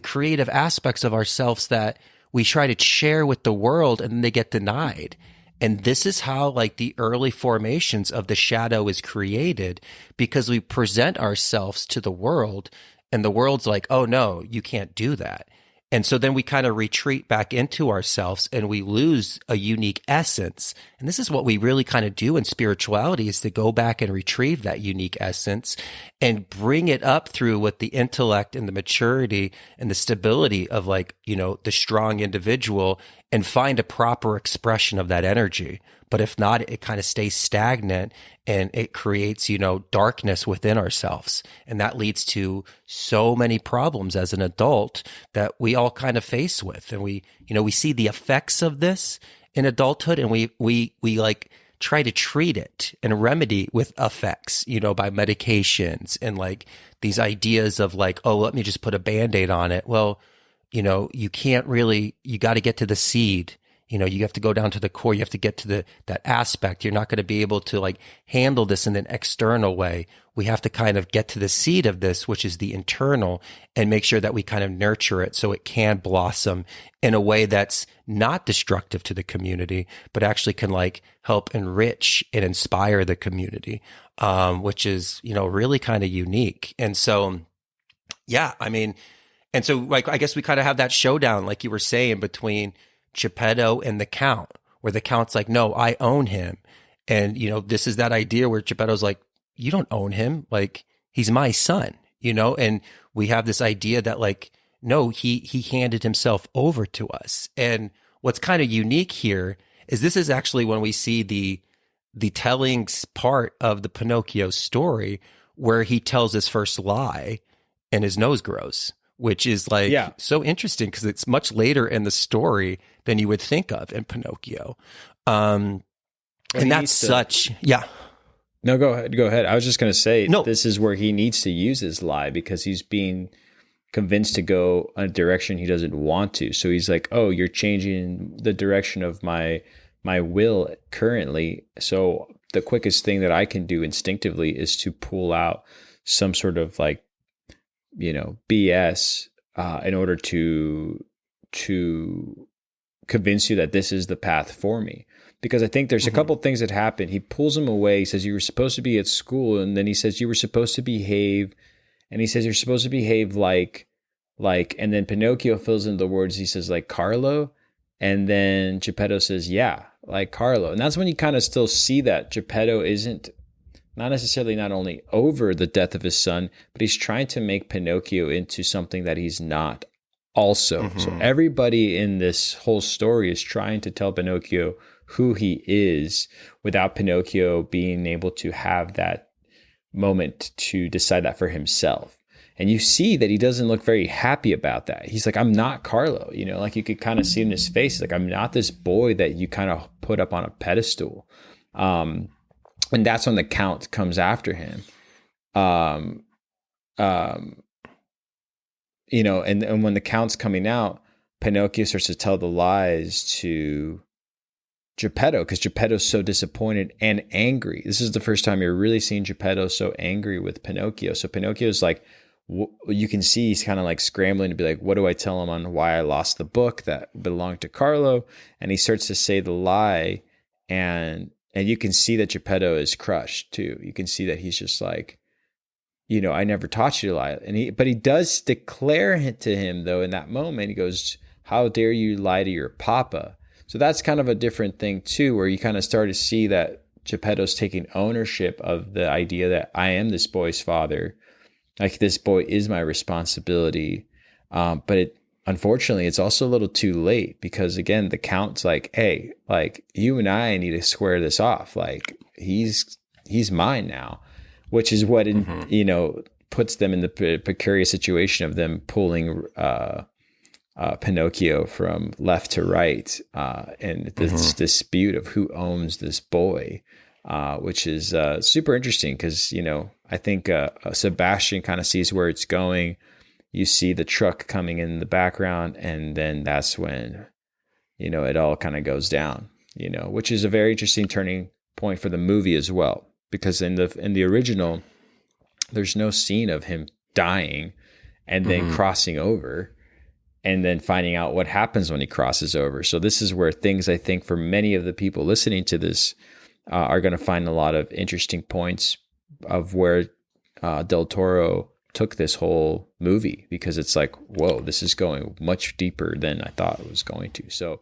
Speaker 2: creative aspects of ourselves that we try to share with the world and then they get denied. And this is how like the early formations of the shadow is created, because we present ourselves to the world and the world's like, oh no, you can't do that. And so then we kind of retreat back into ourselves and we lose a unique essence. And this is what we really kind of do in spirituality, is to go back and retrieve that unique essence and bring it up through with the intellect and the maturity and the stability of like, you know, the strong individual, and find a proper expression of that energy. But if not, it kind of stays stagnant and it creates, you know, darkness within ourselves. And that leads to so many problems as an adult that we all kind of face with. And we see the effects of this in adulthood, and we like try to treat it and remedy with effects, you know, by medications and like these ideas of like, oh, let me just put a Band-Aid on it. Well, you know, you can't really, you got to get to the seed. You know, you have to go down to the core. You have to get to that aspect. You're not going to be able to like handle this in an external way. We have to kind of get to the seed of this, which is the internal, and make sure that we kind of nurture it so it can blossom in a way that's not destructive to the community, but actually can like help enrich and inspire the community, which is, you know, really kind of unique. And so, yeah, I mean, and so like, I guess we kind of have that showdown, like you were saying, between Geppetto and the Count, where the Count's like, no, I own him. And, you know, this is that idea where Geppetto's like, you don't own him. Like, he's my son, you know? And we have this idea that like, no, he handed himself over to us. And what's kind of unique here is this is actually when we see the telling part of the Pinocchio story where he tells his first lie and his nose grows, which is like so interesting because it's much later in the story than you would think of in Pinocchio. And that's such,
Speaker 1: No, go ahead. I was just going to say, this is where he needs to use his lie, because he's being convinced to go a direction he doesn't want to. So he's like, oh, you're changing the direction of my will currently. So the quickest thing that I can do instinctively is to pull out some sort of like, you know, BS in order to convince you that this is the path for me. because I think there's a couple things that happen. He pulls him away. He says, you were supposed to be at school. And then he says, you were supposed to behave. And he says, you're supposed to behave like, and then Pinocchio fills in the words. He says, like Carlo. And then Geppetto says, yeah, like Carlo. And that's when you kind of still see that Geppetto isn't not necessarily not only over the death of his son, but he's trying to make Pinocchio into something that he's not also. So everybody in this whole story is trying to tell Pinocchio who he is without Pinocchio being able to have that moment to decide that for himself. And you see that he doesn't look very happy about that. He's like, I'm not Carlo, you know, like you could kind of see in his face, like, I'm not this boy that you kind of put up on a pedestal. And that's when the Count comes after him. You know, and when the Count's coming out, Pinocchio starts to tell the lies to Geppetto because Geppetto's so disappointed and angry. This is the first time you're really seeing Geppetto so angry with Pinocchio. So Pinocchio's like, you can see he's kind of like scrambling to be like, what do I tell him on why I lost the book that belonged to Carlo? And he starts to say the lie, and you can see that Geppetto is crushed too. You can see that he's just like, you know, I never taught you to lie. But he does declare it to him though in that moment. He goes, how dare you lie to your papa? So that's kind of a different thing too, where you kind of start to see that Geppetto's taking ownership of the idea that I am this boy's father. Like, this boy is my responsibility. But unfortunately, it's also a little too late because, again, the Count's like, hey, like, you and I need to square this off. Like, he's mine now, which is what, you know, puts them in the precarious situation of them pulling Pinocchio from left to right, and this dispute of who owns this boy, which is super interesting because, you know, I think Sebastian kind of sees where it's going. You see the truck coming in the background, and then that's when, you know, it all kind of goes down, you know, which is a very interesting turning point for the movie as well, because in the original, there's no scene of him dying and then crossing over and then finding out what happens when he crosses over. So this is where things, I think, for many of the people listening to this are going to find a lot of interesting points of where Del Toro took this whole movie, because it's like, whoa, this is going much deeper than I thought it was going to. So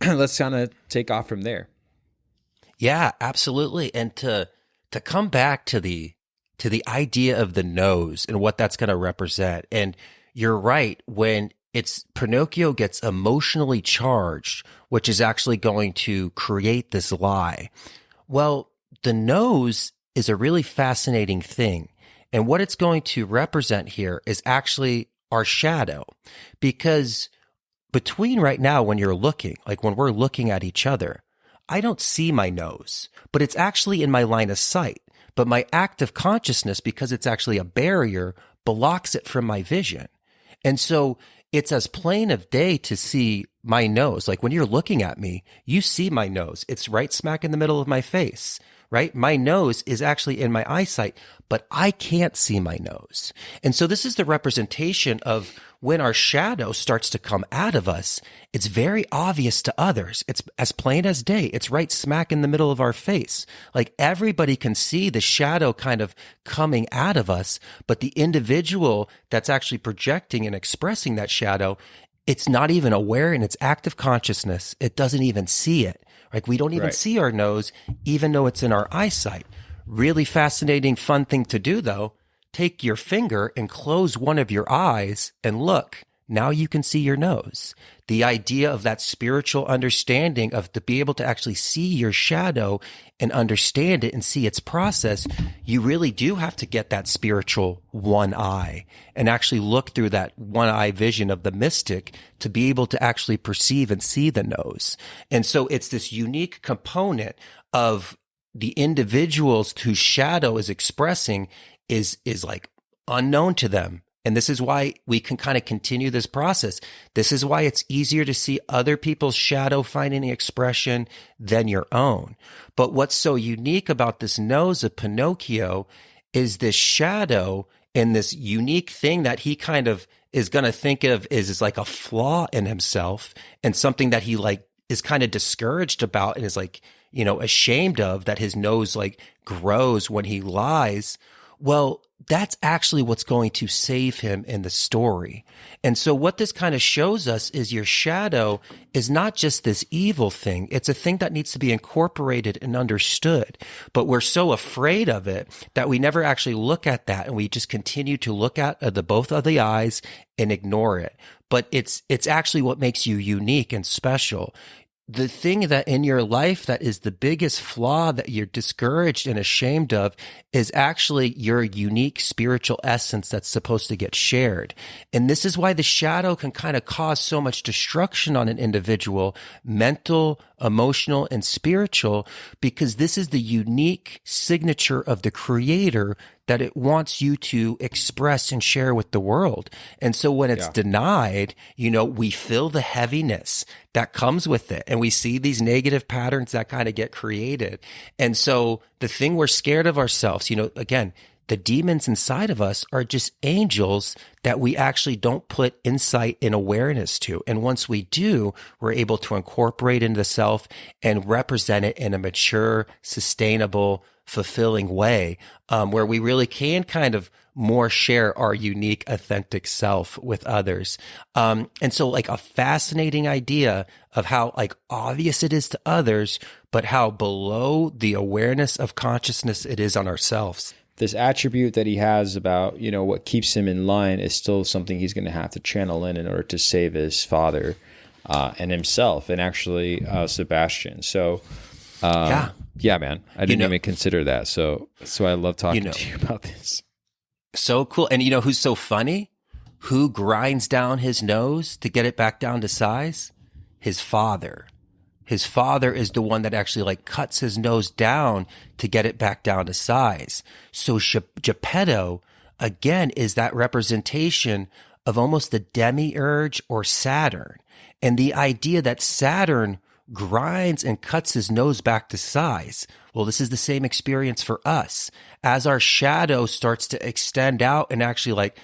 Speaker 1: let's kind of take off from there.
Speaker 2: Yeah, absolutely. And to come back to the idea of the nose and what that's going to represent. And you're right, when Pinocchio gets emotionally charged, which is actually going to create this lie. Well, the nose is a really fascinating thing. And what it's going to represent here is actually our shadow. Because between right now, when you're looking, like when we're looking at each other, I don't see my nose, but it's actually in my line of sight. But my active consciousness, because it's actually a barrier, blocks it from my vision. And so it's as plain of day to see my nose. Like when you're looking at me, you see my nose. It's right smack in the middle of my face, right? My nose is actually in my eyesight, but I can't see my nose. And so this is the representation of when our shadow starts to come out of us. It's very obvious to others. It's as plain as day. It's right smack in the middle of our face. Like everybody can see the shadow kind of coming out of us, but the individual that's actually projecting and expressing that shadow, it's not even aware in its active consciousness. It doesn't even see it. Like we don't even see our nose, even though it's in our eyesight. Really fascinating, fun thing to do though. Take your finger and close one of your eyes and look. Now you can see your nose. The idea of that spiritual understanding of to be able to actually see your shadow and understand it and see its process, you really do have to get that spiritual one eye and actually look through that one eye vision of the mystic to be able to actually perceive and see the nose. And so it's this unique component of the individuals whose shadow is expressing is like unknown to them. And this is why we can kind of continue this process. This is why it's easier to see other people's shadow finding expression than your own. But what's so unique about this nose of Pinocchio is this shadow and this unique thing that he kind of is going to think of is like a flaw in himself and something that he like is kind of discouraged about and is like, ashamed of, that his nose like grows when he lies. Well, that's actually what's going to save him in the story. And so what this kind of shows us is your shadow is not just this evil thing. It's a thing that needs to be incorporated and understood. But we're so afraid of it that we never actually look at that, and we just continue to look at both of the eyes and ignore it. But it's actually what makes you unique and special. The thing that in your life that is the biggest flaw that you're discouraged and ashamed of is actually your unique spiritual essence that's supposed to get shared. And this is why the shadow can kind of cause so much destruction on an individual, mental, emotional, and spiritual, because this is the unique signature of the Creator that it wants you to express and share with the world. And so when it's denied, we feel the heaviness that comes with it. And we see these negative patterns that kind of get created. And so the thing we're scared of ourselves, again, the demons inside of us are just angels that we actually don't put insight and awareness to. And once we do, we're able to incorporate into the self and represent it in a mature, sustainable, fulfilling way, where we really can kind of more share our unique, authentic self with others. And so like a fascinating idea of how like obvious it is to others, but how below the awareness of consciousness it is on ourselves.
Speaker 1: This attribute that he has about, what keeps him in line is still something he's going to have to channel in order to save his father and himself, and actually Sebastian. So, yeah, man, I didn't even consider that. So I love talking to you about this.
Speaker 2: So cool. And who's so funny? Who grinds down his nose to get it back down to size? His father. His father is the one that actually like cuts his nose down to get it back down to size. So Geppetto, again, is that representation of almost the demiurge or Saturn. And the idea that Saturn grinds and cuts his nose back to size. Well, this is the same experience for us. As our shadow starts to extend out and actually like,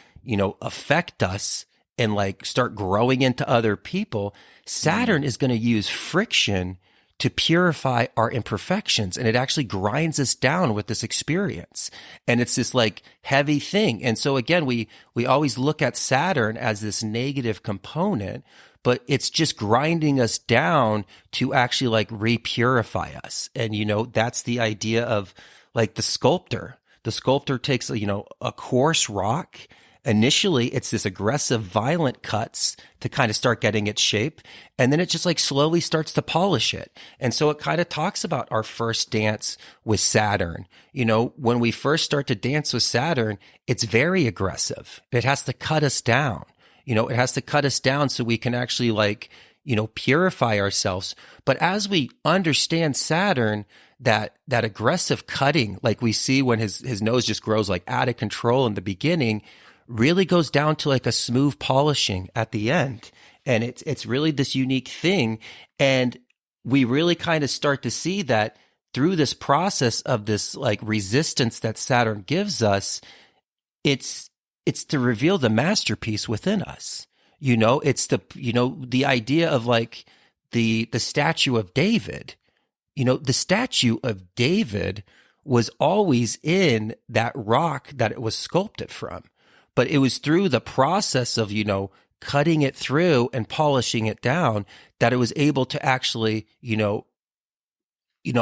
Speaker 2: affect us and like start growing into other people, Saturn is going to use friction to purify our imperfections. And it actually grinds us down with this experience. And it's this like heavy thing. And so again, we always look at Saturn as this negative component, but it's just grinding us down to actually like repurify us. And, that's the idea of like the sculptor. The sculptor takes, a coarse rock. Initially, it's this aggressive, violent cuts to kind of start getting its shape. And then it just like slowly starts to polish it. And so it kind of talks about our first dance with Saturn. When we first start to dance with Saturn, it's very aggressive. It has to cut us down. It has to cut us down so we can actually like, purify ourselves. But as we understand Saturn, that aggressive cutting, like we see when his nose just grows like out of control in the beginning, really goes down to like a smooth polishing at the end. And it's really this unique thing. And we really kind of start to see that through this process of this like resistance that Saturn gives us, it's to reveal the masterpiece within us. It's the idea of like the statue of David. The statue of David was always in that rock that it was sculpted from. But it was through the process of, cutting it through and polishing it down that it was able to actually,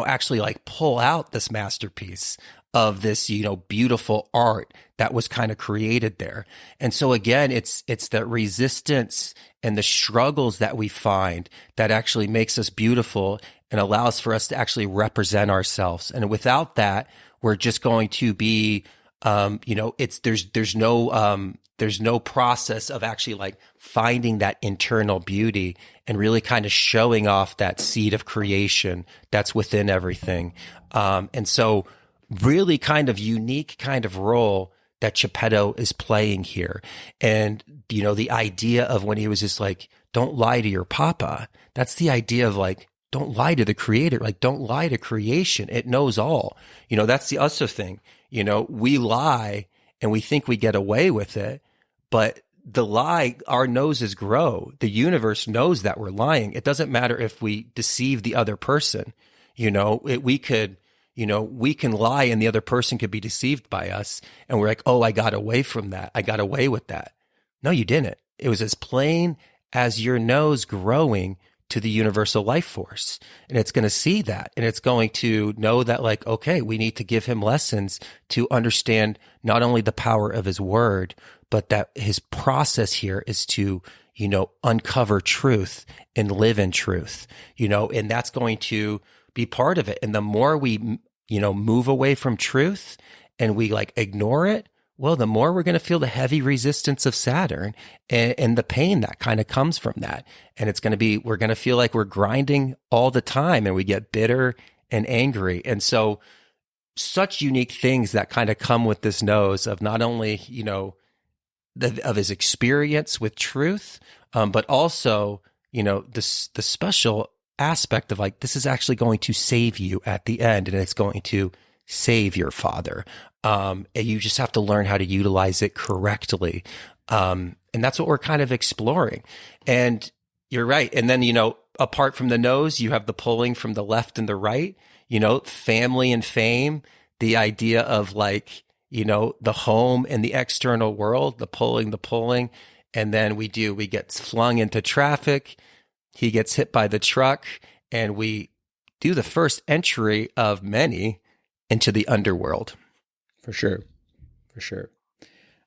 Speaker 2: actually like pull out this masterpiece of this, beautiful art that was kind of created there. And so again, it's the resistance and the struggles that we find that actually makes us beautiful and allows for us to actually represent ourselves. And without that, we're just going to be, there's no process of actually like finding that internal beauty and really kind of showing off that seed of creation that's within everything. And so really kind of unique kind of role that Geppetto is playing here. And, the idea of when he was just like, don't lie to your papa. That's the idea of like, don't lie to the creator. Like, don't lie to creation. It knows all. That's the other thing. We lie and we think we get away with it, but the lie, our noses grow. The universe knows that we're lying. It doesn't matter if we deceive the other person. We could, we can lie and the other person could be deceived by us. And we're like, oh, I got away from that. I got away with that. No, you didn't. It was as plain as your nose growing to the universal life force. And it's going to see that. And it's going to know that, like, okay, we need to give him lessons to understand not only the power of his word, but that his process here is to, uncover truth and live in truth, and that's going to be part of it. And the more we, move away from truth and we like ignore it, well, the more we're going to feel the heavy resistance of Saturn and the pain that kind of comes from that. And we're going to feel like we're grinding all the time and we get bitter and angry. And so such unique things that kind of come with this nose of not only, of his experience with truth, but also, the special aspect of like, this is actually going to save you at the end, and it's going to save your father. And you just have to learn how to utilize it correctly. And that's what we're kind of exploring. And you're right. And then, apart from the nose, you have the pulling from the left and the right, family and fame, the idea of like, the home and the external world, the pulling. And then we get flung into traffic. He gets hit by the truck, and we do the first entry of many into the underworld.
Speaker 3: For sure.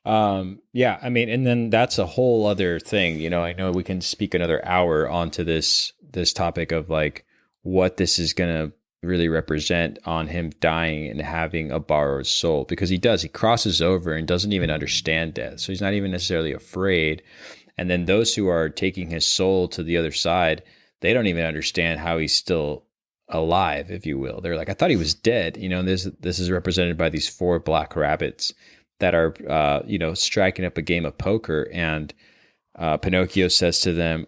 Speaker 3: Yeah, I mean, and then that's a whole other thing. I know we can speak another hour onto this topic of like what this is going to really represent on him dying and having a borrowed soul, because he crosses over and doesn't even understand death. So he's not even necessarily afraid. And then those who are taking his soul to the other side, they don't even understand how he's still alive, if you will. They're like, I thought he was dead. This is represented by these 4 black rabbits that are, striking up a game of poker. And Pinocchio says to them,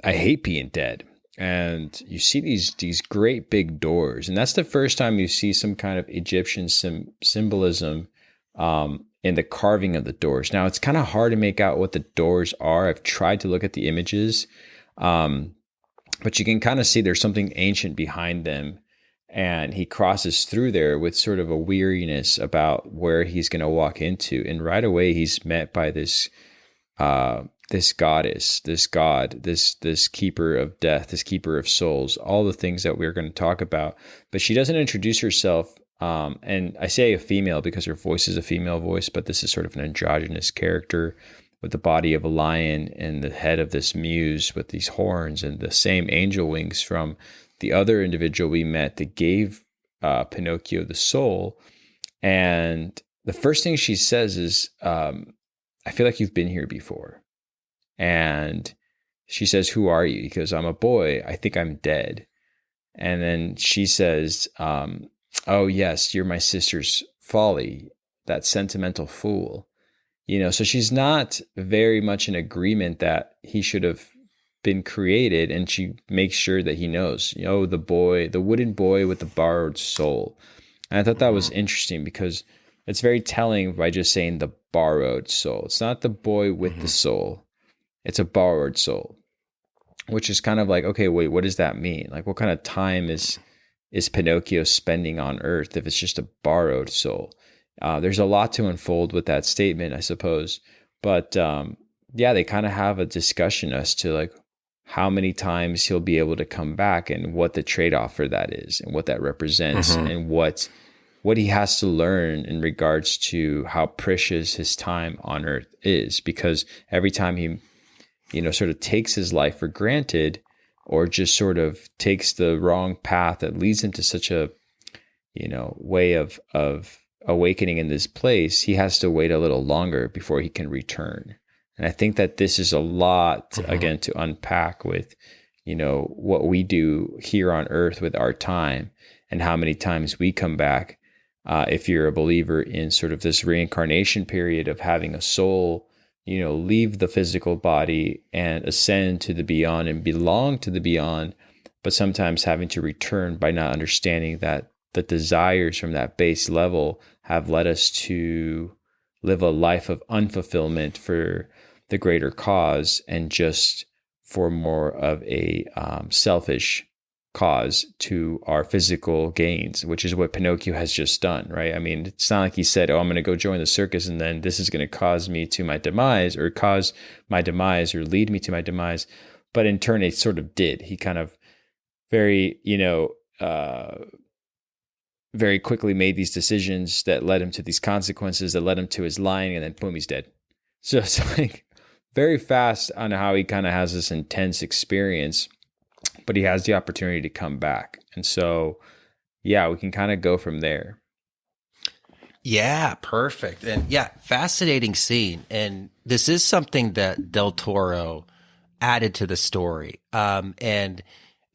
Speaker 3: I hate being dead. And you see these great big doors. And that's the first time you see some kind of Egyptian symbolism in the carving of the doors. Now, it's kind of hard to make out what the doors are. I've tried to look at the images, but you can kind of see there's something ancient behind them. And he crosses through there with sort of a weariness about where he's going to walk into. And right away, he's met by this goddess, this god, this keeper of death, this keeper of souls, all the things that we're going to talk about. But she doesn't introduce herself. And I say a female because her voice is a female voice, but this is sort of an androgynous character with the body of a lion and the head of this muse with these horns and the same angel wings from the other individual we met that gave Pinocchio the soul. And the first thing she says is, I feel like you've been here before. And she says, who are you? He goes, I'm a boy. I think I'm dead. And then she says, oh, yes, you're my sister's Folly, that sentimental fool. So she's not very much in agreement that he should have been created. And she makes sure that he knows, the wooden boy with the borrowed soul. And I thought that was interesting because it's very telling by just saying the borrowed soul. It's not the boy with the soul. It's a borrowed soul, which is kind of like, okay, wait, what does that mean? Like, what kind of time is Pinocchio spending on Earth if it's just a borrowed soul? There's a lot to unfold with that statement, I suppose. But yeah, they kind of have a discussion as to like how many times he'll be able to come back and what the trade-off for that is and what that represents and what he has to learn in regards to how precious his time on Earth is. Because every time he sort of takes his life for granted or just sort of takes the wrong path that leads him to such a, way of awakening in this place, he has to wait a little longer before he can return. And I think that this is a lot, again, to unpack with, what we do here on Earth with our time and how many times we come back. If you're a believer in sort of this reincarnation period of having a soul, leave the physical body and ascend to the beyond and belong to the beyond, but sometimes having to return by not understanding that the desires from that base level have led us to live a life of unfulfillment for the greater cause and just for more of a selfish cause to our physical gains, which is what Pinocchio has just done, right? I mean, it's not like he said, oh, I'm going to go join the circus and then this is going to cause me to my demise or cause my demise or lead me to my demise. But in turn, it sort of did. He kind of very, very quickly made these decisions that led him to these consequences that led him to his lying, and then boom, he's dead. So it's like very fast on how he kind of has this intense experience, but he has the opportunity to come back. And so, yeah, we can kind of go from there.
Speaker 2: Yeah, perfect. And yeah, fascinating scene. And this is something that Del Toro added to the story.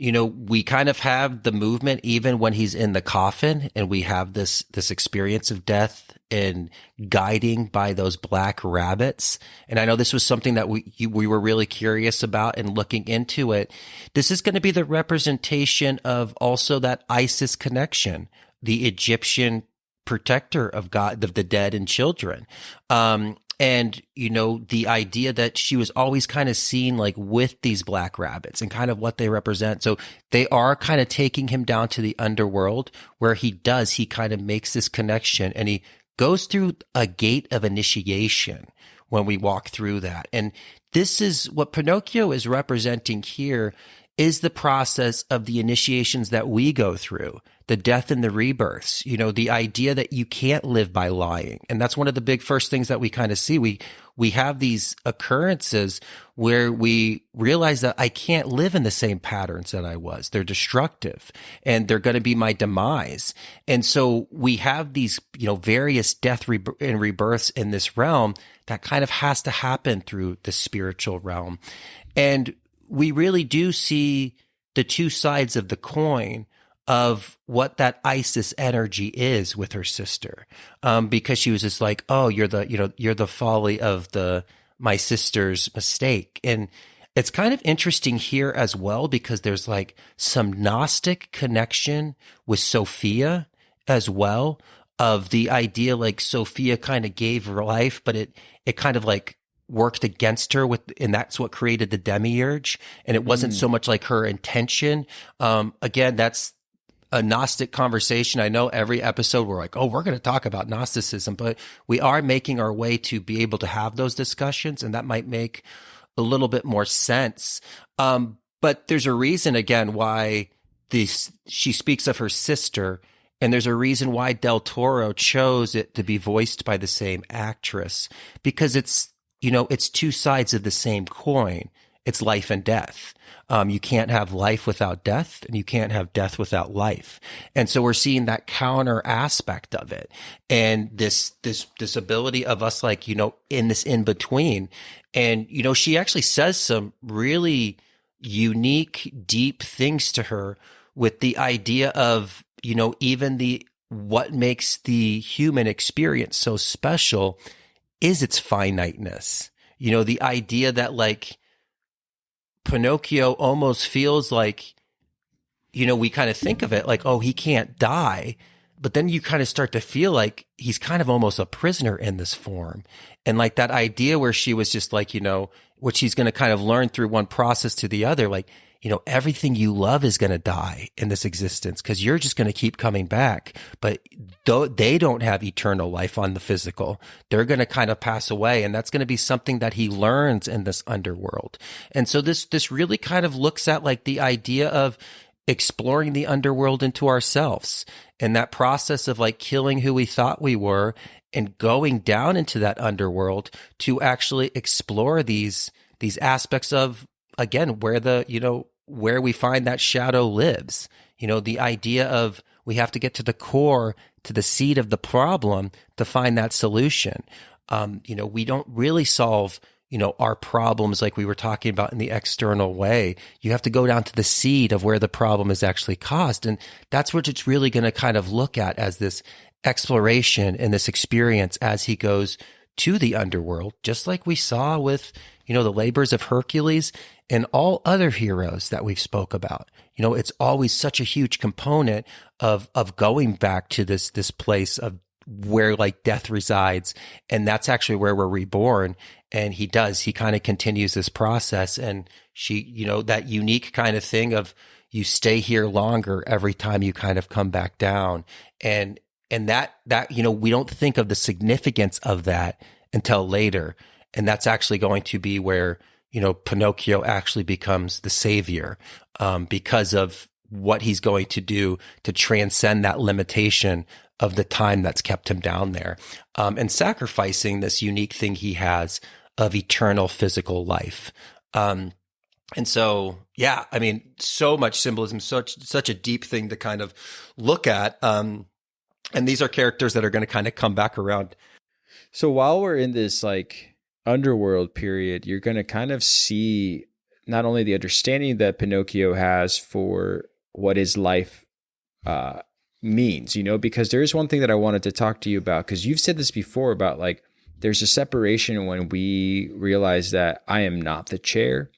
Speaker 2: We kind of have the movement even when he's in the coffin, and we have this experience of death and guiding by those black rabbits. And I know this was something that we were really curious about and looking into it. This is going to be the representation of also that Isis connection, the Egyptian protector of God, of the dead and children. And, the idea that she was always kind of seen like with these black rabbits and kind of what they represent. So they are kind of taking him down to the underworld where he kind of makes this connection, and he goes through a gate of initiation when we walk through that. And this is what Pinocchio is representing here, is the process of the initiations that we go through, the death and the rebirths, the idea that you can't live by lying. And that's one of the big first things that we kind of see. We have these occurrences where we realize that I can't live in the same patterns that I was. They're destructive and they're going to be my demise. And so we have these, various death and rebirths in this realm that kind of has to happen through the spiritual realm. And we really do see the two sides of the coin of what that Isis energy is with her sister. Because she was just like, oh, you're the folly of my sister's mistake. And it's kind of interesting here as well, because there's like some Gnostic connection with Sophia as well, of the idea like Sophia kind of gave her life, but it kind of like worked against her and that's what created the demiurge. And it wasn't so much like her intention. Again, that's a Gnostic conversation. I know every episode we're like, oh, we're going to talk about Gnosticism, but we are making our way to be able to have those discussions, and that might make a little bit more sense. But there's a reason, again, why she speaks of her sister, and there's a reason why Del Toro chose it to be voiced by the same actress, because it's two sides of the same coin. It's life and death. You can't have life without death, and you can't have death without life. And so we're seeing that counter aspect of it, and this ability of us, like, in this in between. And, she actually says some really unique, deep things to her with the idea of, even what makes the human experience so special is its finiteness. The idea that like Pinocchio almost feels like, we kind of think of it like, oh, he can't die. But then you kind of start to feel like he's kind of almost a prisoner in this form. And like that idea where she was just like, what she's going to kind of learn through one process to the other, like, everything you love is going to die in this existence because you're just going to keep coming back. But they don't have eternal life on the physical. They're going to kind of pass away. And that's going to be something that he learns in this underworld. And so this really kind of looks at like the idea of exploring the underworld into ourselves, and that process of like killing who we thought we were and going down into that underworld to actually explore these aspects of, again, where we find that shadow lives. The idea of we have to get to the core, to the seed of the problem to find that solution. We don't really solve, our problems like we were talking about in the external way. You have to go down to the seed of where the problem is actually caused. And that's what it's really going to kind of look at as this exploration and this experience as he goes to the underworld, just like we saw with, the labors of Hercules and all other heroes that we've spoke about. It's always such a huge component of going back to this place of where like death resides. And that's actually where we're reborn. And he kind of continues this process. And she, you know, that unique kind of thing of you stay here longer every time you kind of come back down. And that, you know, we don't think of the significance of that until later. And that's actually going to be where, you know, Pinocchio actually becomes the savior, because of what he's going to do to transcend that limitation of the time that's kept him down there, and sacrificing this unique thing he has of eternal physical life. And so, yeah, I mean, so much symbolism, such a deep thing to kind of look at. And these are characters that are going to kind of come back around.
Speaker 3: So while we're in this like underworld period, you're going to kind of see not only the understanding that Pinocchio has for what his life means, you know, because there is one thing that I wanted to talk to you about, because you've said this before about like, there's a separation when we realize that I am not the chair,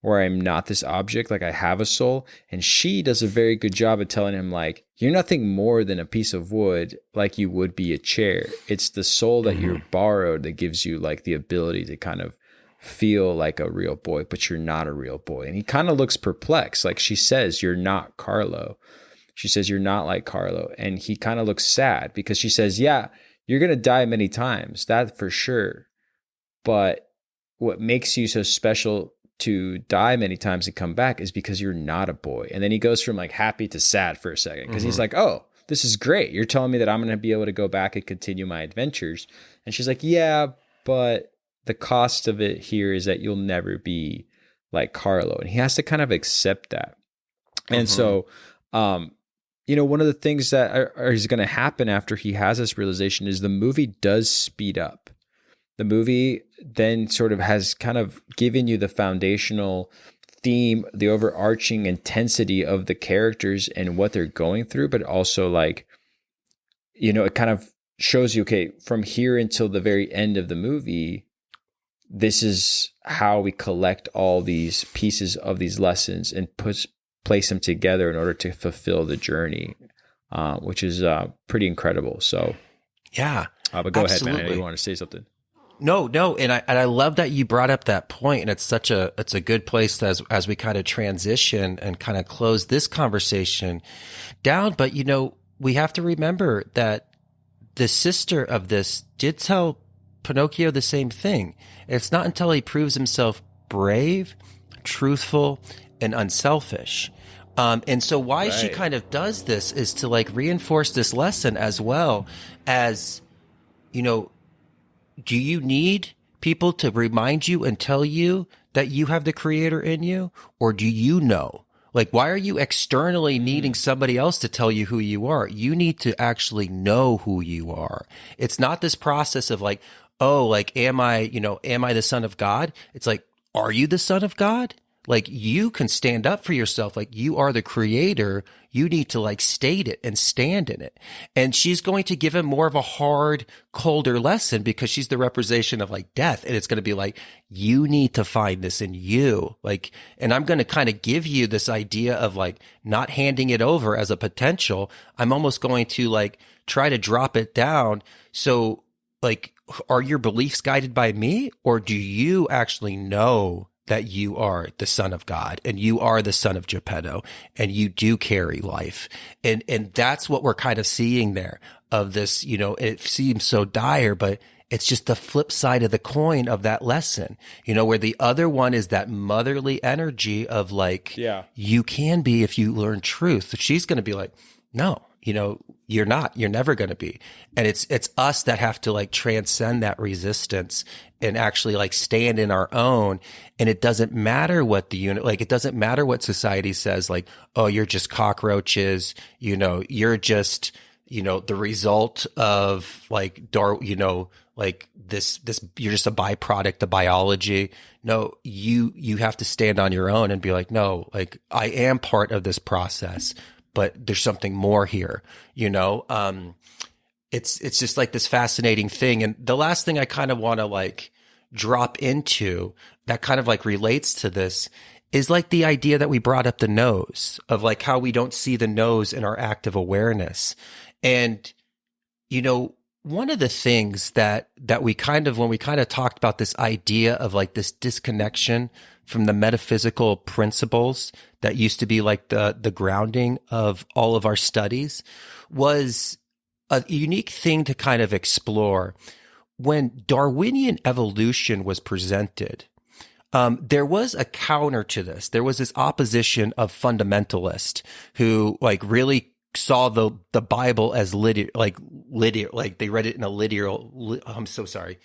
Speaker 3: or I'm not this object, like I have a soul. And she does a very good job of telling him like, you're nothing more than a piece of wood, like you would be a chair. It's the soul that you're borrowed that gives you like the ability to kind of feel like a real boy, but you're not a real boy. And he kind of looks perplexed. Like she says, you're not Carlo. She says, you're not like Carlo. And he kind of looks sad because she says, yeah, you're going to die many times, that for sure. But what makes you so special to die many times and come back is because you're not a boy. And then he goes from like happy to sad for a second, because he's like, oh, this is great. You're telling me that I'm going to be able to go back and continue my adventures. And she's like, yeah, but the cost of it here is that you'll never be like Carlo. And he has to kind of accept that. And so, you know, one of the things that is going to happen after he has this realization is the movie does speed up. The movie then sort of has kind of given you the foundational theme, the overarching intensity of the characters and what they're going through, but also like, you know, it kind of shows you, okay, from here until the very end of the movie, this is how we collect all these pieces of these lessons and place them together in order to fulfill the journey, which is pretty incredible. So,
Speaker 2: yeah,
Speaker 3: but go ahead, man. I know you want to say something.
Speaker 2: No, and I love that you brought up that point, and it's a good place as we kind of transition and kind of close this conversation down. But you know, we have to remember that the sister of this did tell Pinocchio the same thing. It's not until he proves himself brave, truthful, and unselfish. And so why she kind of does this is to like reinforce this lesson, as well as, you know, do you need people to remind you and tell you that you have the creator in you? Or do you know? Like, why are you externally needing somebody else to tell you who you are? You need to actually know who you are. It's not this process of like, oh, like, am I the son of God? It's like, are you the son of God? Like, you can stand up for yourself. Like, you are the creator. You need to like state it and stand in it. And she's going to give him more of a hard, colder lesson because she's the representation of like death. And it's going to be like, you need to find this in you. Like, and I'm going to kind of give you this idea of like not handing it over as a potential. I'm almost going to like try to drop it down. So like, are your beliefs guided by me, or do you actually know that you are the son of God and you are the son of Geppetto and you do carry life? And that's what we're kind of seeing there of this, you know, it seems so dire, but it's just the flip side of the coin of that lesson, you know, where the other one is that motherly energy of like, you can be if you learn truth. She's going to be like, no, you know, you're not, you're never going to be. And it's us that have to like transcend that resistance and actually like stand in our own. And it doesn't matter what it doesn't matter what society says, like, oh, you're just cockroaches, you know, you're just, you know, the result of like, you know, like this, you're just a byproduct of biology. No, you have to stand on your own and be like, no, like I am part of this process, but there's something more here, you know? It's just like this fascinating thing. And the last thing I kind of want to like drop into that kind of like relates to this is like the idea that we brought up the nose, of like how we don't see the nose in our active awareness. And, you know, one of the things that we when we kind of talked about this idea of like this disconnection from the metaphysical principles that used to be like the grounding of all of our studies, was a unique thing to kind of explore. When Darwinian evolution was presented, there was a counter to this. There was this opposition of fundamentalists who like really saw the Bible as like they read it in a literal. I'm so sorry.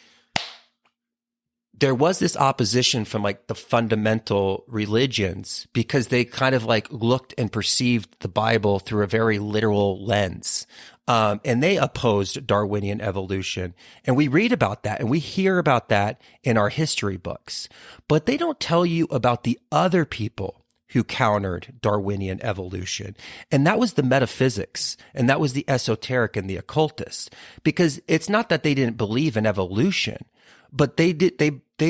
Speaker 2: There was this opposition from like the fundamental religions because they kind of like looked and perceived the Bible through a very literal lens. And they opposed Darwinian evolution. And we read about that and we hear about that in our history books, but they don't tell you about the other people who countered Darwinian evolution. And that was the metaphysics, and that was the esoteric and the occultists, because it's not that they didn't believe in evolution, but they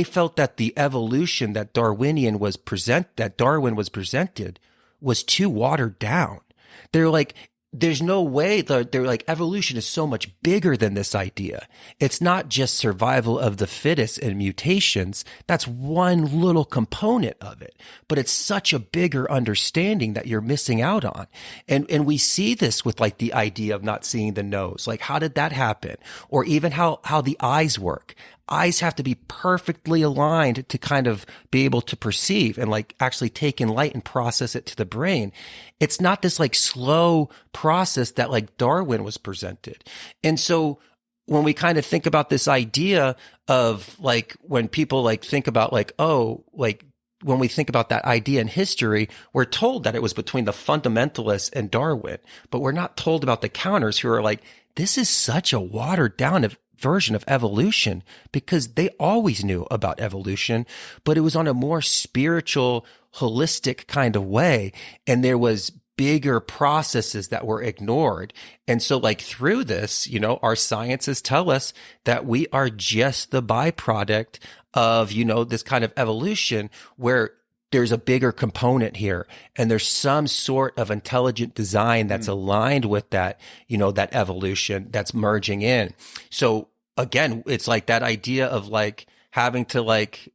Speaker 2: felt that the evolution that Darwin was presented was too watered down. They're like, there's no way. They're like, evolution is so much bigger than this idea. It's not just survival of the fittest and mutations. That's one little component of it, but it's such a bigger understanding that you're missing out on. And we see this with like the idea of not seeing the nose. Like, how did that happen? Or even how the eyes work. Eyes have to be perfectly aligned to kind of be able to perceive and like actually take in light and process it to the brain. It's not this like slow process that like Darwin was presented. And so when we kind of think about this idea of like, when people like think about like, oh, like when we think about that idea in history, we're told that it was between the fundamentalists and Darwin, but we're not told about the counters who are like, this is such a watered down version of evolution, because they always knew about evolution, but it was on a more spiritual, holistic kind of way. And there was bigger processes that were ignored. And so like through this, you know, our sciences tell us that we are just the byproduct of, you know, this kind of evolution where there's a bigger component here, and there's some sort of intelligent design that's aligned with that, you know, that evolution that's merging in. So again, it's like that idea of like having to like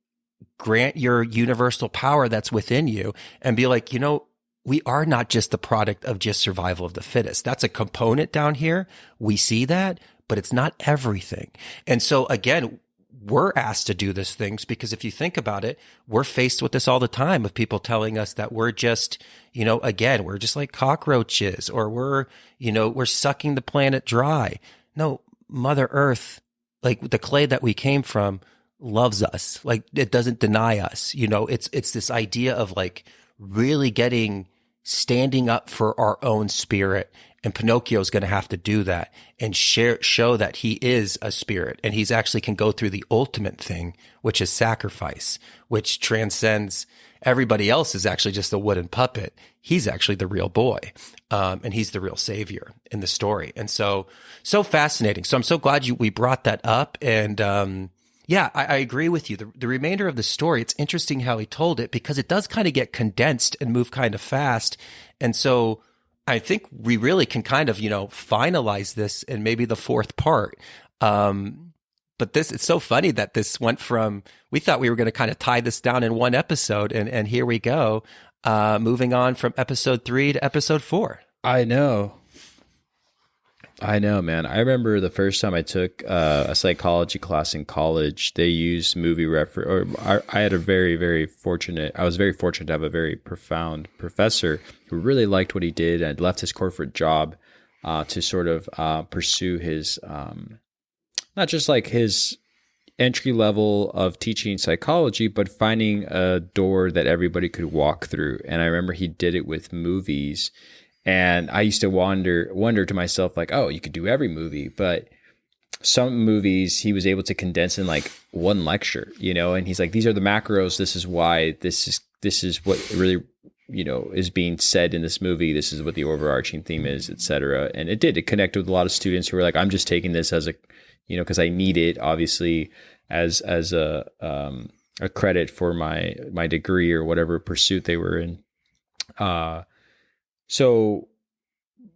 Speaker 2: grant your universal power that's within you and be like, you know, we are not just the product of just survival of the fittest. That's a component down here. We see that, but it's not everything. And so again, we're asked to do these things because if you think about it, we're faced with this all the time of people telling us that we're just, you know, again, we're just like cockroaches, or we're, you know, we're sucking the planet dry. No, Mother Earth, like the clay that we came from, loves us. Like it doesn't deny us. You know, it's this idea of like really standing up for our own spirit. And Pinocchio is going to have to do that and show that he is a spirit, and he's actually can go through the ultimate thing, which is sacrifice, which transcends everybody else is actually just a wooden puppet. He's actually the real boy. And he's the real savior in the story. And so fascinating. So I'm so glad we brought that up. And, yeah, I agree with you. The remainder of the story, it's interesting how he told it, because it does kind of get condensed and move kind of fast. And so I think we really can kind of, you know, finalize this in maybe the fourth part. But it's so funny that this went from, we thought we were going to kind of tie this down in one episode, and here we go, moving on from episode 3 to episode 4.
Speaker 3: I know, man. I remember the first time I took a psychology class in college, they used movie reference. I had a I was very fortunate to have a very profound professor who really liked what he did and left his corporate job to sort of pursue his, not just like his entry level of teaching psychology, but finding a door that everybody could walk through. And I remember he did it with movies. And I used to wonder to myself, like, oh, you could do every movie, but some movies he was able to condense in like one lecture, you know, and he's like, these are the macros. This is why this is what really, you know, is being said in this movie. This is what the overarching theme is, etc. And it connected with a lot of students who were like, I'm just taking this as a, you know, because I need it obviously as a credit for my degree or whatever pursuit they were in. So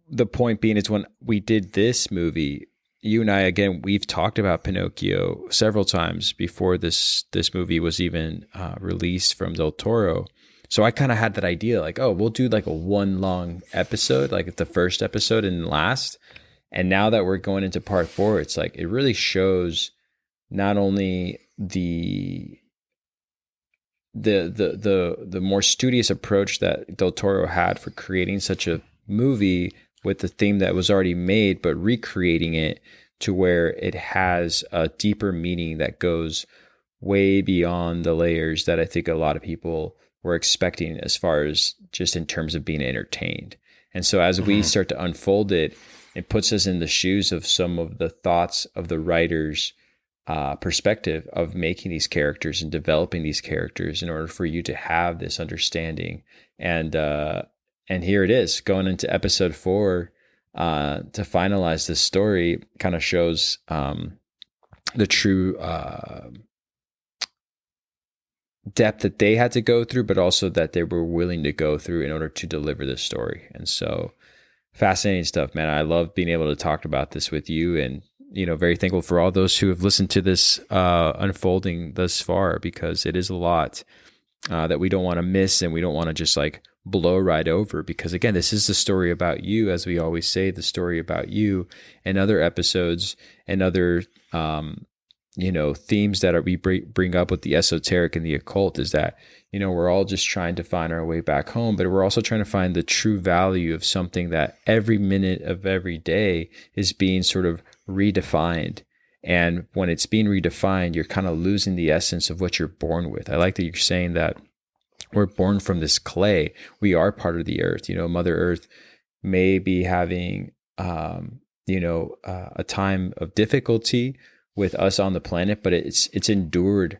Speaker 3: the point being is when we did this movie, you and I, again, we've talked about Pinocchio several times before this movie was even released from Del Toro. So I kind of had that idea, like, oh, we'll do like a one long episode, like the first episode and last. And now that we're going into part 4, it's like it really shows not only the more studious approach that Del Toro had for creating such a movie with the theme that was already made, but recreating it to where it has a deeper meaning that goes way beyond the layers that I think a lot of people were expecting as far as just in terms of being entertained. And so as we start to unfold it, it puts us in the shoes of some of the thoughts of the writers' perspective of making these characters and developing these characters in order for you to have this understanding. And here it is, going into episode 4 to finalize this story, kind of shows the true depth that they had to go through, but also that they were willing to go through in order to deliver this story. And so fascinating stuff, man. I love being able to talk about this with you, and very thankful for all those who have listened to this unfolding thus far, because it is a lot that we don't want to miss, and we don't want to just like blow right over, because again, this is the story about you, as we always say, the story about you. And other episodes and other themes that we bring up with the esoteric and the occult is that, we're all just trying to find our way back home, but we're also trying to find the true value of something that every minute of every day is being sort of redefined. And when it's being redefined, you're kind of losing the essence of what you're born with. I like that you're saying that we're born from this clay. We are part of the earth. Mother Earth may be having, a time of difficulty with us on the planet, but it's endured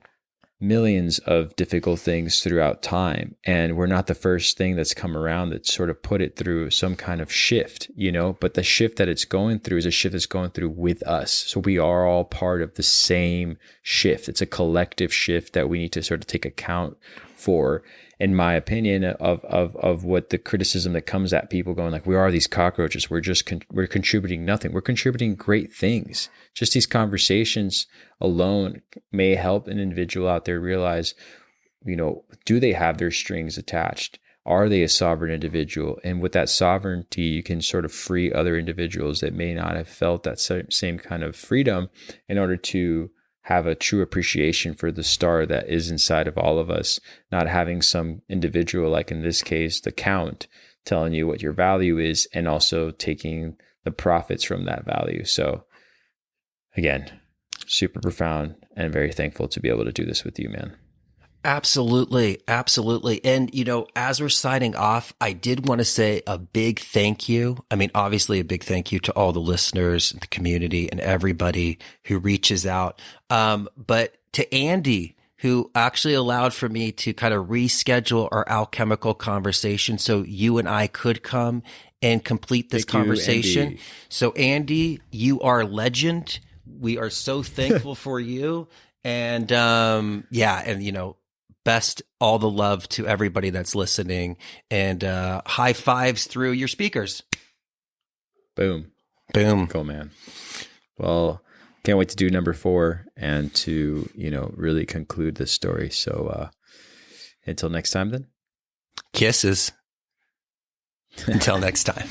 Speaker 3: millions of difficult things throughout time. And we're not the first thing that's come around that sort of put it through some kind of shift, but the shift that it's going through is a shift that's going through with us. So we are all part of the same shift. It's a collective shift that we need to sort of take account for, in my opinion, of what the criticism that comes at people going like, we are these cockroaches. We're contributing nothing. We're contributing great things. Just these conversations alone may help an individual out there realize, do they have their strings attached? Are they a sovereign individual? And with that sovereignty, you can sort of free other individuals that may not have felt that same kind of freedom, in order to have a true appreciation for the star that is inside of all of us, not having some individual, like in this case, the count, telling you what your value is and also taking the profits from that value. So again, super profound, and very thankful to be able to do this with you, man.
Speaker 2: Absolutely. Absolutely. And, as we're signing off, I did want to say a big thank you. I mean, obviously a big thank you to all the listeners, the community, and everybody who reaches out. But to Andy, who actually allowed for me to kind of reschedule our alchemical conversation so you and I could come and complete this conversation.
Speaker 3: Andy.
Speaker 2: So Andy, you are a legend. We are so thankful for you. And, best all the love to everybody that's listening, and high fives through your speakers.
Speaker 3: Boom.
Speaker 2: Boom.
Speaker 3: Cool, man. Well, can't wait to do number 4 and to, really conclude this story. So until next time then.
Speaker 2: Kisses. Until next time.